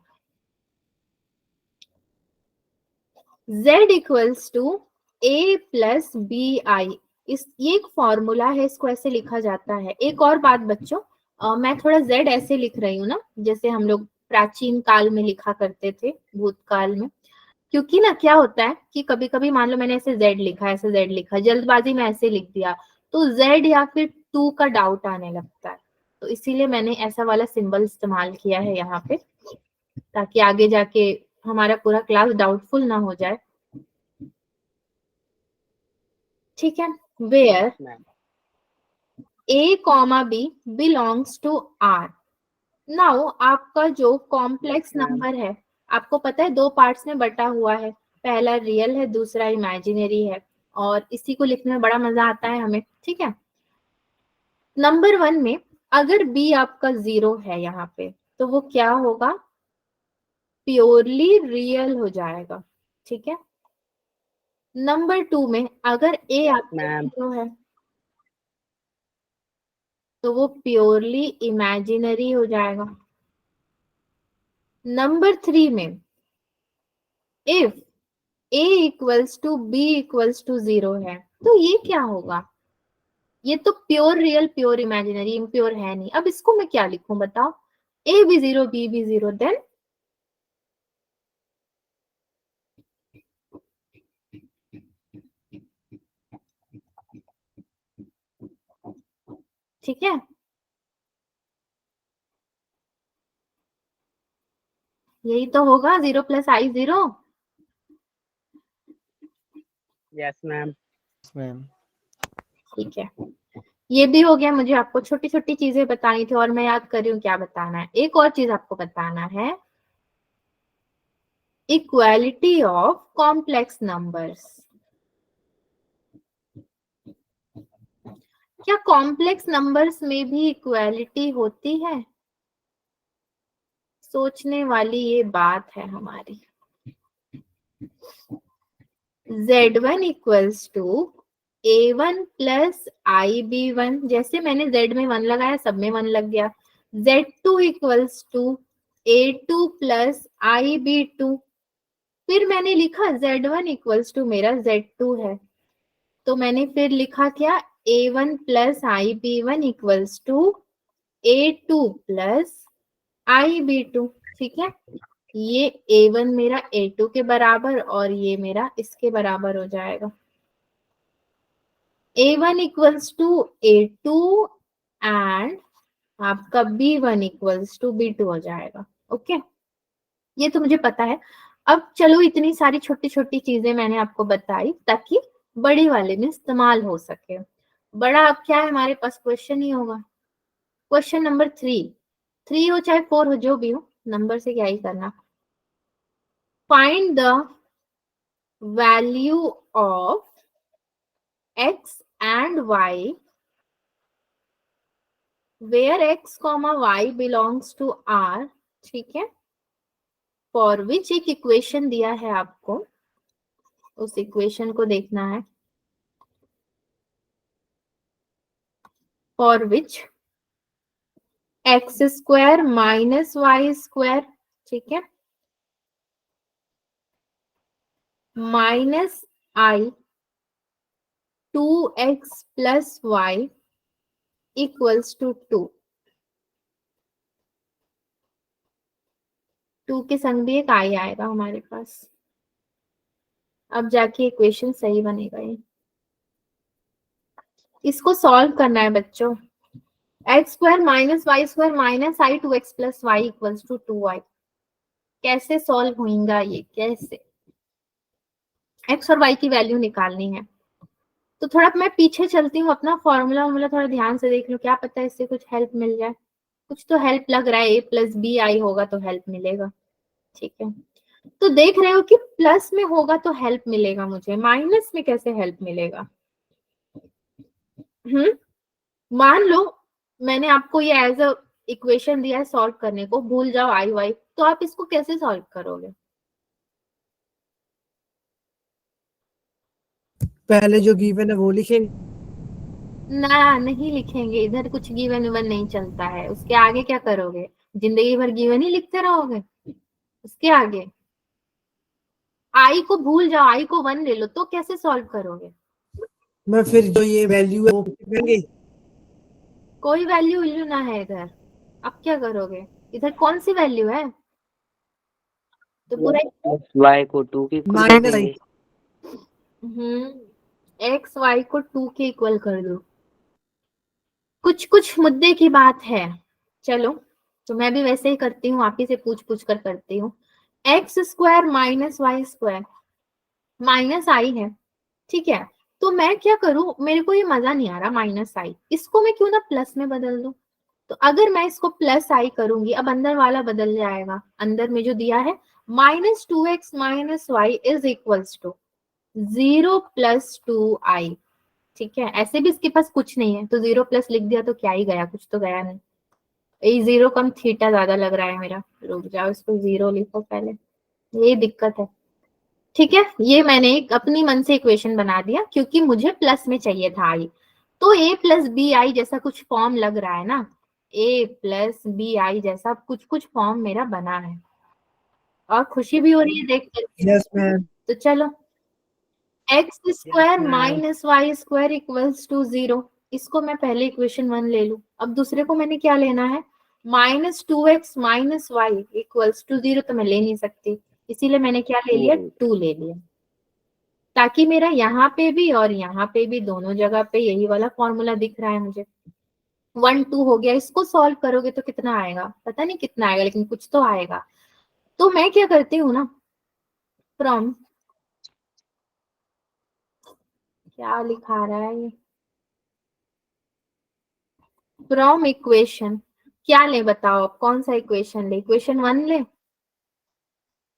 Z equals to A plus B i, ये एक फॉर्मूला है, इसको ऐसे लिखा जाता है। एक और बात बच्चों, मैं थोड़ा Z ऐसे लिख रही हूँ ना, जैसे हम लोग प्राचीन काल में लिखा करते थे, भूतकाल में, क्योंकि ना क्या होता है कि कभी कभी मान लो मैंने ऐसे Z लिखा, ऐसे Z लिखा, जल्दबाजी में ऐसे लिख दिया, तो Z या फिर 2 का डाउट आने लगता है, तो इसीलिए मैंने ऐसा वाला सिंबल इस्तेमाल किया है यहाँ पे, ताकि आगे जाके हमारा पूरा क्लास डाउटफुल ना हो जाए, ठीक है। Where Yes, ma'am. A comma B belongs to R। Now आपका जो कॉम्प्लेक्स Yes, ma'am. नंबर है, आपको पता है 2 पार्ट्स में बटा हुआ है, पहला रियल है, दूसरा इमेजिनरी है, और इसी को लिखने में बड़ा मजा आता है हमें, ठीक है। नंबर 1 में अगर B आपका 0 है यहाँ पे, तो वो क्या होगा, प्योरली रियल हो जाएगा, ठीक है। नंबर 2 में अगर A आपका Ma'am. 0 है, तो वो प्योरली इमेजिनरी हो जाएगा। नंबर 3 में if A equals to B equals to 0 है, तो ये क्या होगा, ये तो pure real pure imaginary impure है नहीं। अब इसको मैं क्या लिखूं बताओ, A भी 0 B भी 0, देन ठीक है, यही तो होगा, 0 प्लस आई 0। Yes, ma'am. Yes, ma'am. ठीक है, ये भी हो गया। मुझे आपको छोटी छोटी चीजें बतानी थी और मैं याद कर रही हूँ क्या बताना है। एक और चीज आपको बताना है, इक्वालिटी ऑफ कॉम्प्लेक्स नंबर्स। क्या कॉम्प्लेक्स नंबर्स में भी इक्वालिटी होती है, सोचने वाली ये बात है हमारी। Z1 equals to A1 plus IB1, जैसे मैंने Z में 1 लगाया, सब में 1 लग गया। Z2 equals to A2 plus IB2, फिर मैंने लिखा Z1 इक्वल्स टू मेरा Z2 है, तो मैंने फिर लिखा क्या, A1 plus IB1 equals to A2 plus IB2, ठीक है। ये A1 मेरा A2 के बराबर और ये मेरा इसके बराबर हो जाएगा। A1 equals to A2 and आपका B1 इक्वल्स टू B2 हो जाएगा, ओके। ये तो मुझे पता है। अब चलो, इतनी सारी छोटी छोटी चीजें मैंने आपको बताई ताकि बड़ी वाले में इस्तेमाल हो सके। बड़ा अब क्या है, हमारे पास क्वेश्चन ही होगा, क्वेश्चन नंबर 3 हो चाहे 4 हो, जो भी हो, नंबर से क्या ही करना। Find the value of x and y where x comma y belongs to R, ठीक है, फॉर विच एक इक्वेशन दिया है आपको, उस इक्वेशन को देखना है, for which x square minus y square, ठीक है, minus i 2x plus y equals to 2 के संग भी एक आई आएगा हमारे पास। अब जाके इक्वेशन सही बनेगा ये। इसको सॉल्व करना है बच्चों, x square minus y square minus i 2x plus y equals to 2y, कैसे सॉल्व होगा ये, कैसे एक्स और वाई की वैल्यू निकालनी है। तो थोड़ा मैं पीछे चलती हूँ, अपना फॉर्मूला थोड़ा ध्यान से देख लो, क्या पता है इससे कुछ हेल्प मिल जाए। कुछ तो हेल्प लग रहा है, a प्लस बी आई होगा तो हेल्प मिलेगा, ठीक है। तो देख रहे हो कि प्लस में होगा तो हेल्प मिलेगा मुझे, माइनस में कैसे हेल्प मिलेगा। मान लो मैंने आपको ये एज अ इक्वेशन दिया है सॉल्व करने को, भूल जाओ आई वाई, तो आप इसको कैसे सॉल्व करोगे। पहले जो गिवन है वो लिखेंगे। ना नहीं लिखेंगे, इधर कुछ गिवन विवन नहीं चलता है। उसके आगे क्या करोगे, जिंदगी भर गिवन ही लिखते रहोगे उसके आगे? आई को भूल जाओ, आई को 1 ले लो, तो कैसे सॉल्व करोगे? मैं फिर जो ये वैल्यू है वो लिखेंगे। कोई वैल्यू वैल्यू ना है इधर, अब क्या करोगे? इधर कौन सी वैल्यू है? तो पूरा y को 2 के इक्वल कर माइनस देंगे। एक्स वाई को 2 के इक्वल कर दो। कुछ कुछ मुद्दे की बात है, चलो तो मैं भी वैसे ही करती हूँ, आप ही से पूछ पूछ कर करती हूँ। X square minus y square minus i है, ठीक है। तो मैं क्या करूं, मेरे को ये मजा नहीं आ रहा माइनस आई, इसको मैं क्यों ना प्लस में बदल दूं। तो अगर मैं इसको प्लस आई करूंगी, अब अंदर वाला बदल जाएगा। अंदर में जो दिया है -2x minus y is equals to 0 + 2i, ठीक है। ऐसे भी इसके पास कुछ नहीं है, तो 0 प्लस लिख दिया तो क्या ही गया, कुछ तो गया नहीं। ये 0 कम थीटा ज्यादा लग रहा है मेरा, रुक जाओ इसको 0 लिखो पहले, ये दिक्कत है। ठीक है, ये मैंने एक अपनी मन से इक्वेशन बना दिया क्योंकि मुझे प्लस में चाहिए था आई। तो a + bi जैसा कुछ फॉर्म लग रहा है ना, a + bi जैसा कुछ कुछ फॉर्म मेरा बना है, और खुशी भी हो रही है देख करके। Yes ma'am. तो चलो, x square minus y square equals to 0, इसको मैं पहले इक्वेशन 1 ले लूं। अब दूसरे को मैंने क्या लेना है, -2x minus y equals to 0, तो मैं ले नहीं सकती, इसीलिए मैंने क्या ले लिया, 2 ले लिया, ताकि मेरा यहाँ पे भी और यहाँ पे भी दोनों जगह पे यही वाला फॉर्मूला दिख रहा है मुझे। 1 2 हो गया, इसको सॉल्व करोगे तो कितना आएगा पता नहीं कितना आएगा, लेकिन कुछ तो आएगा। तो मैं क्या करती हूँ ना, फ्रॉम, क्या लिखा रहा है ये, फ्रॉम इक्वेशन, क्या ले बताओ आप, कौन सा इक्वेशन ले, इक्वेशन 1 ले।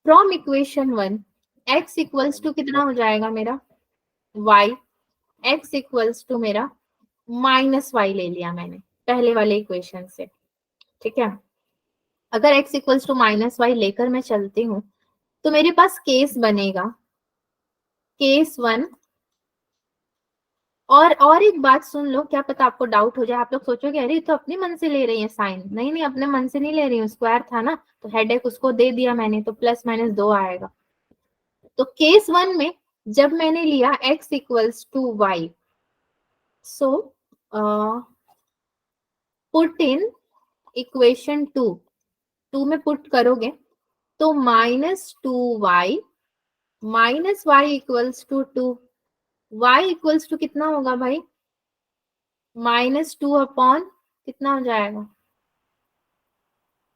From equation 1 x equals to कितना हो जाएगा मेरा, y, x इक्वल्स टू मेरा -y ले लिया मैंने पहले वाले इक्वेशन से, ठीक है। अगर x इक्वल्स टू -y लेकर मैं चलती हूँ तो मेरे पास केस बनेगा, केस 1। और एक बात सुन लो, क्या पता आपको डाउट हो जाए, आप लोग सोचोगे अरे तो अपने मन से ले रही है साइन, नहीं नहीं अपने मन से नहीं ले रही हूँ, स्क्वायर था ना तो हेडेक उसको दे दिया मैंने, तो +-2 आएगा। तो केस 1 में जब मैंने लिया x equals to y, so put in equation 2 में पुट करोगे तो -2y minus y equals to 2, y equals to कितना होगा भाई, -2 अपॉन कितना हो जाएगा,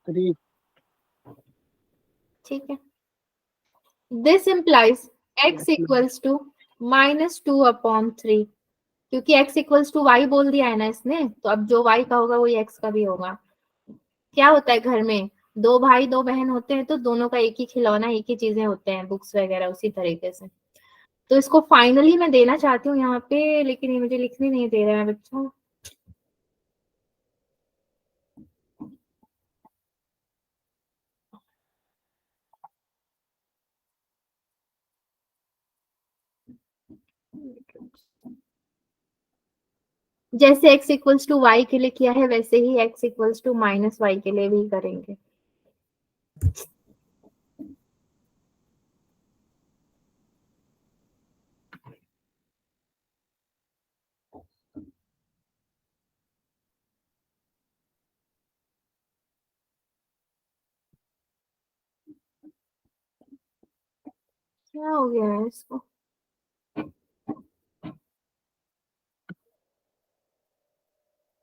3. ठीक है। This implies x equals to -2 upon 3, क्योंकि x इक्वल्स टू वाई बोल दिया है ना इसने, तो अब जो y का होगा वही x का भी होगा। क्या होता है घर में, 2 भाई 2 बहन होते हैं तो दोनों का एक ही खिलौना, एक ही चीजें होते हैं, बुक्स वगैरह, उसी तरीके से। तो इसको फाइनली मैं देना चाहती हूँ यहाँ पे, लेकिन ये मुझे लिखने नहीं दे रहा है बच्चों। जैसे x इक्वल्स टू वाई के लिए किया है वैसे ही x इक्वल्स टू -y के लिए भी करेंगे। क्या हो गया है इसको,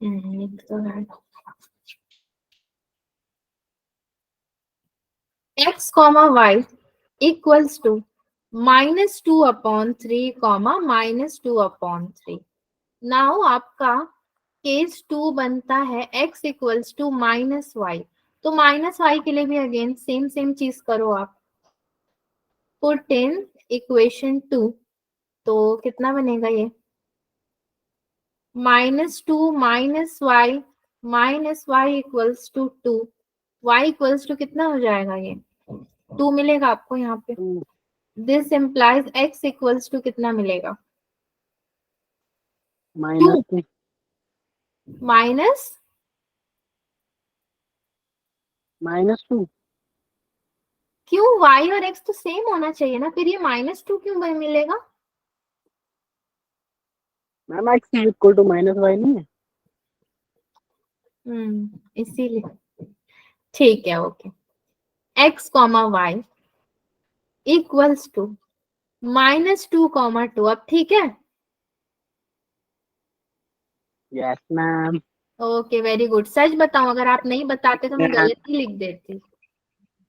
तो है x, y equals to -2 upon 3, -2 upon 3। Now आपका केस 2 बनता है x इक्वल्स टू -y, तो -y के लिए भी अगेन सेम सेम चीज करो आप, पुट इन इक्वेशन 2, तो कितना बनेगा ये, -2 -y equals to 2, y equals to कितना हो जाएगा, ये 2 मिलेगा आपको यहाँ पे। 2. This implies x equals to कितना मिलेगा, 2, -2. -2। क्यों? y और x तो सेम होना चाहिए ना, फिर ये -2 क्यों मिलेगा? Ma'am x is equal to -y नहीं है? इसीलिए। ठीक है, okay. x, y equals to -2, 2। अब ठीक है। Yes ma'am. Okay, very good. सच बताओ, अगर आप नहीं बताते तो मैं गलत ही लिख देती,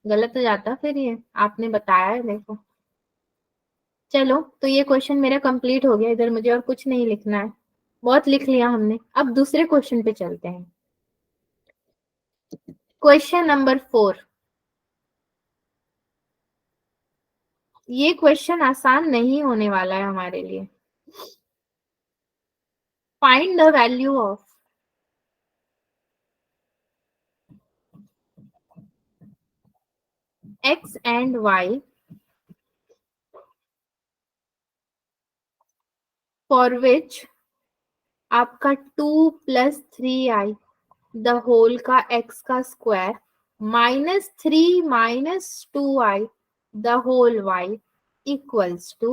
गलत हो जाता फिर ये। आपने बताया है, देखो। चलो, तो ये क्वेश्चन मेरा कंप्लीट हो गया। इधर मुझे और कुछ नहीं लिखना है, बहुत लिख लिया हमने। अब दूसरे क्वेश्चन पे चलते हैं। Question number 4। ये क्वेश्चन आसान नहीं होने वाला है हमारे लिए। Find the value of x and y for which आपका 2 + 3i द होल का x का square -3 - 2i the whole y equals to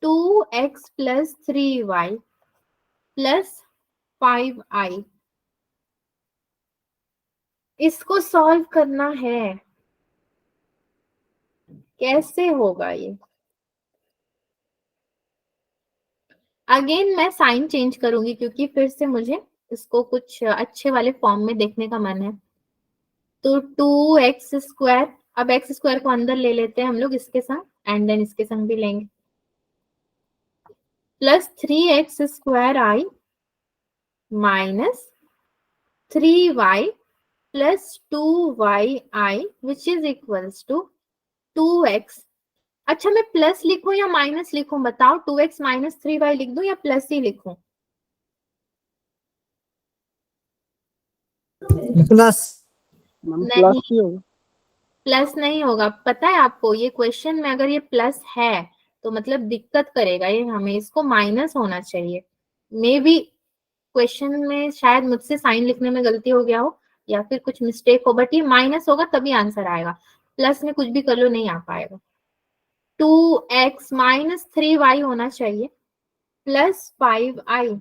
2x + 3y + 5i। इसको सॉल्व करना है। कैसे होगा ये? अगेन मैं साइन चेंज करूंगी, क्योंकि फिर से मुझे इसको कुछ अच्छे वाले फॉर्म में देखने का मन है। तो 2x², अब x² को अंदर ले लेते हैं हम लोग इसके संग, एंड देन इसके संग भी लेंगे, +3x² minus 3y + 2yi which is equals to 2x। अच्छा, मैं प्लस लिखूं या माइनस लिखूं? बताओ, 2x - 3y लिख दूं या प्लस ही लिखूं? प्लस। मैम नहीं, प्लस ही होगा। प्लस नहीं होगा। पता है आपको, ये क्वेश्चन में अगर ये प्लस है तो मतलब दिक्कत करेगा ये हमें, इसको माइनस होना चाहिए। मे बी क्वेश्चन में शायद मुझसे साइन लिखने में गलती हो गया हो, या फिर कुछ मिस्टेक हो, बट ये माइनस होगा तभी आंसर आएगा। प्लस में कुछ भी कर लो, नहीं आ पाएगा। 2x - 3y होना चाहिए + 5i,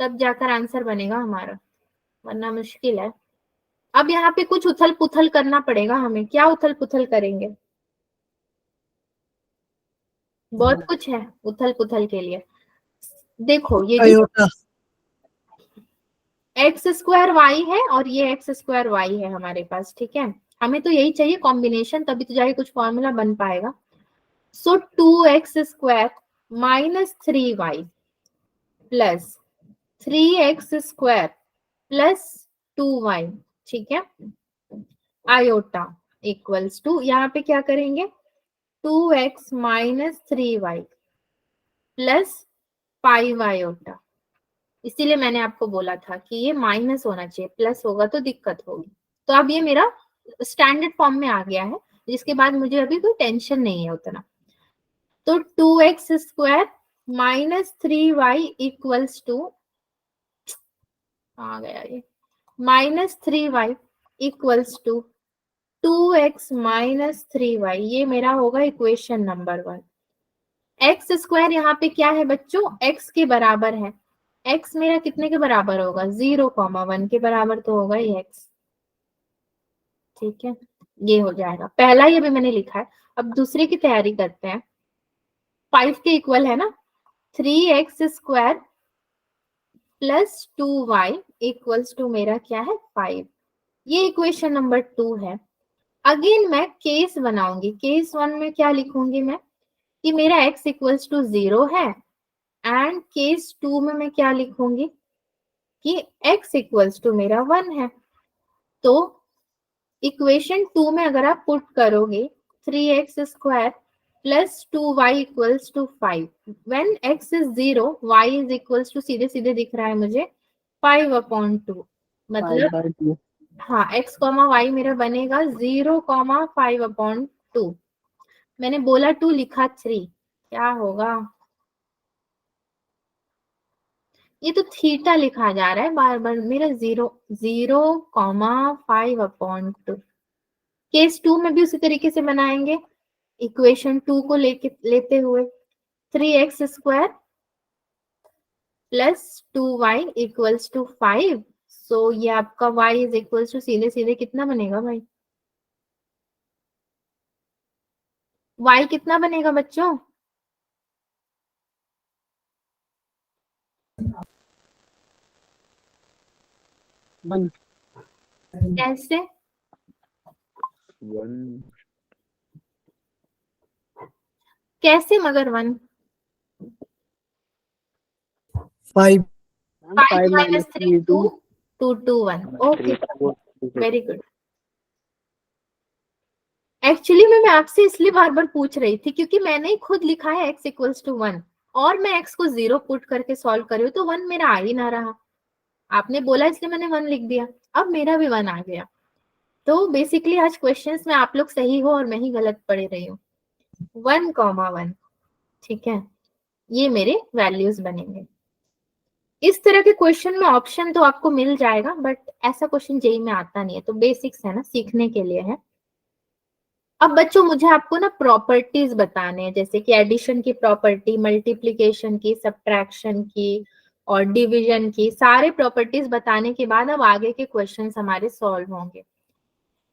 तब जाकर आंसर बनेगा हमारा, वरना मुश्किल है। अब यहाँ पे कुछ उथल पुथल करना पड़ेगा हमें। क्या उथल पुथल करेंगे? बहुत कुछ है उथल पुथल के लिए। देखो, ये जो आयोटा। x² है और ये x² है हमारे पास, ठीक है। हमें तो यही चाहिए कॉम्बिनेशन, तभी तो जाके कुछ फॉर्मूला बन पाएगा। सो 2x² - 3y + 3x² + 2y, ठीक है, आयोटा इक्वल्स टू, यहाँ पे क्या करेंगे, 2x - 3y + 5 आयोटा। इसीलिए मैंने आपको बोला था कि ये माइनस होना चाहिए, प्लस होगा तो दिक्कत होगी। तो अब ये मेरा स्टैंडर्ड फॉर्म में आ गया है, जिसके बाद मुझे अभी कोई टेंशन नहीं है उतना। तो 2x² - 3y इक्वल्स टू, आ गया ये, -3y equals to 2x - 3y। ये मेरा होगा इक्वेशन नंबर 1। x² यहाँ पे क्या है बच्चों? x के बराबर है। x मेरा कितने के बराबर होगा? 0,1 के बराबर तो होगा ही x, ठीक है। ये हो जाएगा पहला, ये भी मैंने लिखा है। अब दूसरे की तैयारी करते हैं। 5 के इक्वल है ना, 3x² + 2y इक्वल्स टू मेरा क्या है? 5। ये इक्वेशन नंबर 2 है। अगेन मैं केस बनाऊंगी। केस 1 में क्या लिखूंगी मैं, कि मेरा x इक्वल्स टू 0 है, एंड केस 2 में मैं क्या लिखूंगी, कि x इक्वल्स टू मेरा 1 है। तो इक्वेशन 2 में अगर आप पुट करोगे 3x² + 2y equals to 5, when x is 0 y is equals to, सीधे सीधे दिख रहा है मुझे, 5/2। मतलब 5/2। हाँ, x, y मेरा बनेगा 0,5/2। मैंने बोला 2, लिखा 3, क्या होगा? ये तो थीटा लिखा जा रहा है बार बार मेरा 0,5/2। केस 2 में भी उसी तरीके से बनाएंगे, इक्वेशन 2 को लेते हुए 3x² plus 2y equals to 5। सो ये आपका y इज इक्वल्स टू सीधे सीधे कितना बनेगा भाई? y कितना बनेगा बच्चों? कैसे? 1 कैसे मगर 1? 5 5 minus 3 2 2 2 1। Okay, 3 4 very good. Actually मैं आपसे इसलिए बार बार पूछ रही थी क्योंकि मैंने ही खुद लिखा है x इक्वल्स टू 1 और मैं x को 0 पुट करके सॉल्व कर रही हूँ तो 1 मेरा आ ही ना रहा। आपने बोला इसलिए मैंने 1 लिख दिया, अब मेरा भी 1 आ गया। तो बेसिकली आज क्वेश्चंस में आप लोग सही हो और मैं ही गलत पढ़ रही हूँ। 1,1, ठीक है, ये मेरे वैल्यूज बनेंगे। इस तरह के क्वेश्चन में ऑप्शन तो आपको मिल जाएगा बट ऐसा क्वेश्चन जेई में आता नहीं है, तो बेसिक्स है ना, सीखने के लिए है। अब बच्चों मुझे आपको ना प्रॉपर्टीज बताने हैं, जैसे कि एडिशन की प्रॉपर्टी, मल्टीप्लिकेशन की, सब्ट्रैक्शन की और डिवीजन की, सारे प्रॉपर्टीज बताने के बाद अब आगे के क्वेश्चंस हमारे सॉल्व होंगे।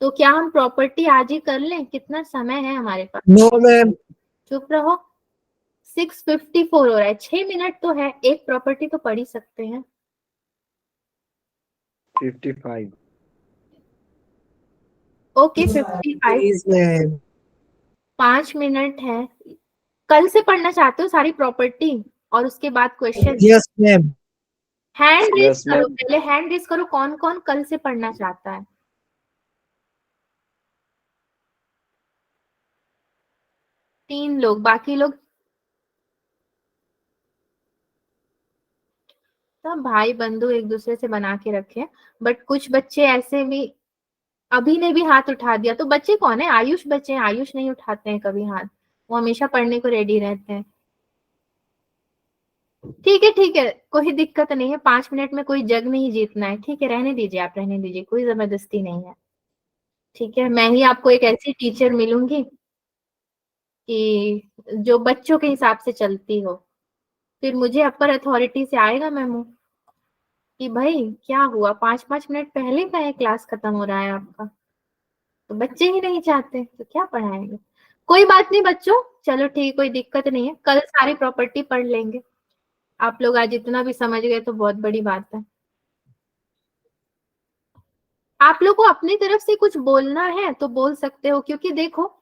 तो क्या हम प्रॉपर्टी आज ही कर लें? कितना समय है हमारे पास? No ma'am. चुप रहो, 6:54 हो रहा है, 6 मिनट तो है, एक प्रॉपर्टी तो पढ़ ही सकते हैं। 55. Okay 55, please ma'am. 5 मिनट है। कल से पढ़ना चाहते हो सारी प्रॉपर्टी और उसके बाद question? Yes ma'am. Hand raise Yes, करो, ma'am. पहले हैंड रेज करो, कौन कौन कल से पढ़ना चाहता है? तीन लोग, बाकी लोग सब भाई बंधु एक दूसरे से बना के रखे, बट कुछ बच्चे ऐसे भी, अभी ने भी हाथ उठा दिया, तो बच्चे कौन है? आयुष बच्चे हैं, आयुष नहीं उठाते हैं कभी हाथ, वो हमेशा पढ़ने को रेडी रहते हैं। ठीक है, कोई दिक्कत नहीं है, 5 मिनट में कोई जग नहीं जीतना है, ठीक है, रहने दीजिए, आप रहने दीजिए, कोई जबरदस्ती नहीं है, ठीक है। मैं ही आपको एक ऐसी टीचर मिलूंगी कि जो बच्चों के हिसाब से चलती हो, फिर मुझे अपर अथॉरिटी से आएगा मेमो कि भाई क्या हुआ, 5-5 मिनट पहले का है क्लास खत्म हो रहा है आपका, तो बच्चे ही नहीं चाहते तो क्या पढ़ाएंगे। कोई बात नहीं बच्चों, चलो ठीक, कोई दिक्कत नहीं है, कल सारी प्रॉपर्टी पढ़ लेंगे। आप लोग आज इतना भी समझ गए तो बहुत बड़ी बात है। आप लोग को अपनी तरफ से कुछ बोलना है तो बोल सकते हो, क्योंकि देखो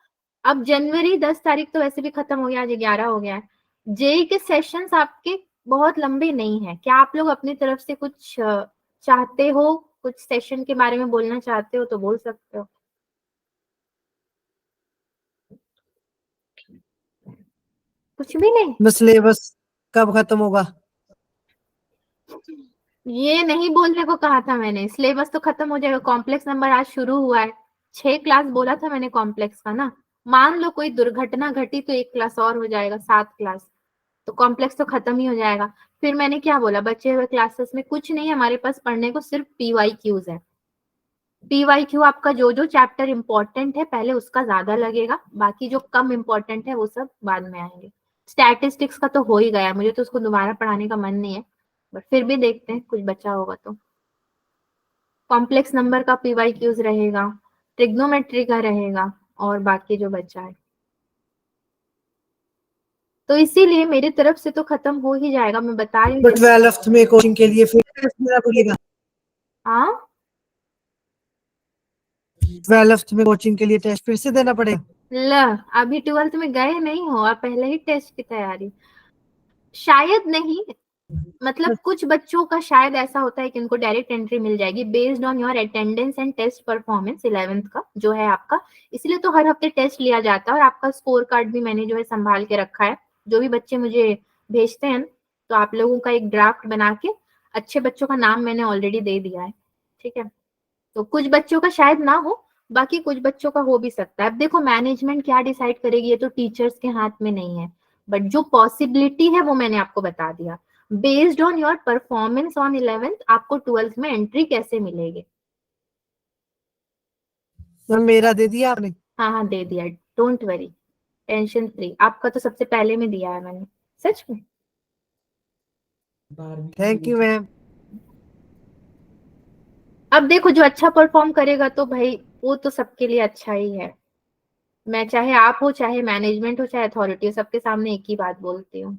अब जनवरी 10 तारीख तो वैसे भी खत्म हो गया, आज 11 हो गया है। जेई के सेशंस आपके बहुत लंबे नहीं है, क्या आप लोग अपनी तरफ से कुछ चाहते हो, कुछ सेशन के बारे में बोलना चाहते हो तो बोल सकते हो। कुछ भी नहीं? सिलेबस कब खत्म होगा? ये नहीं बोलने को कहा था मैंने, सिलेबस तो खत्म हो जाएगा, कॉम्प्लेक्स नंबर आज शुरू हुआ है, 6 क्लास बोला था मैंने कॉम्प्लेक्स का ना। मान लो कोई दुर्घटना घटी तो 1 क्लास और हो जाएगा, 7 क्लास, तो कॉम्प्लेक्स तो खत्म ही हो जाएगा। फिर मैंने क्या बोला, बचे हुए क्लासेस में कुछ नहीं है हमारे पास पढ़ने को, सिर्फ PYQs है। PYQ आपका जो जो चैप्टर इंपॉर्टेंट है पहले उसका ज्यादा लगेगा, बाकी जो कम इंपॉर्टेंट है वो सब बाद में आएंगे। स्टैटिस्टिक्स का तो हो ही गया, मुझे तो उसको दोबारा पढ़ाने का मन नहीं है, बट फिर भी देखते हैं कुछ बचा होगा तो। कॉम्प्लेक्स नंबर का PYQs रहेगा, ट्रिग्नोमेट्री का रहेगा और बाकी जो बचा है, तो इसीलिए मेरी तरफ से तो खत्म हो ही जाएगा, मैं बता रही बट 12th में कोचिंग के लिए फिर टेस्ट देना पड़ेगा। हाँ 12th में कोचिंग के लिए टेस्ट फिर से देना पड़ेगा। ल अभी 12th में गए नहीं हो आप, पहले ही टेस्ट की तैयारी? शायद नहीं, मतलब कुछ बच्चों का शायद ऐसा होता है कि उनको डायरेक्ट एंट्री मिल जाएगी based on your attendance and test performance 11th का जो है आपका, इसलिए तो हर हफ्ते टेस्ट लिया जाता है और आपका स्कोर कार्ड भी मैंने जो है संभाल के रखा है। जो भी बच्चे मुझे भेजते हैं तो आप लोगों का एक ड्राफ्ट बना के, अच्छे बच्चों का नाम मैंने ऑलरेडी दे दिया है, ठीक है। तो कुछ बच्चों का शायद ना हो, बाकी कुछ बच्चों का हो भी सकता है। अब देखो मैनेजमेंट क्या डिसाइड करेगी ये तो टीचर्स के हाथ में नहीं है, बट जो पॉसिबिलिटी है वो मैंने आपको बता दिया। Based on your performance on 11th आपको 12th में एंट्री कैसे मिलेगी? मैम मेरा दे दिया आपने? हाँ हाँ दे दिया, डोंट वरी, टेंशन फ्री। आपका तो सबसे पहले में दिया है मैंने। सच में? Thank you ma'am. अब देखो जो अच्छा परफॉर्म करेगा तो भाई वो तो सबके लिए अच्छा ही है। मैं चाहे आप हो, चाहे मैनेजमेंट हो, चाहे अथॉरिटी हो, सबके सामने एक ही बात बोलती हूँ।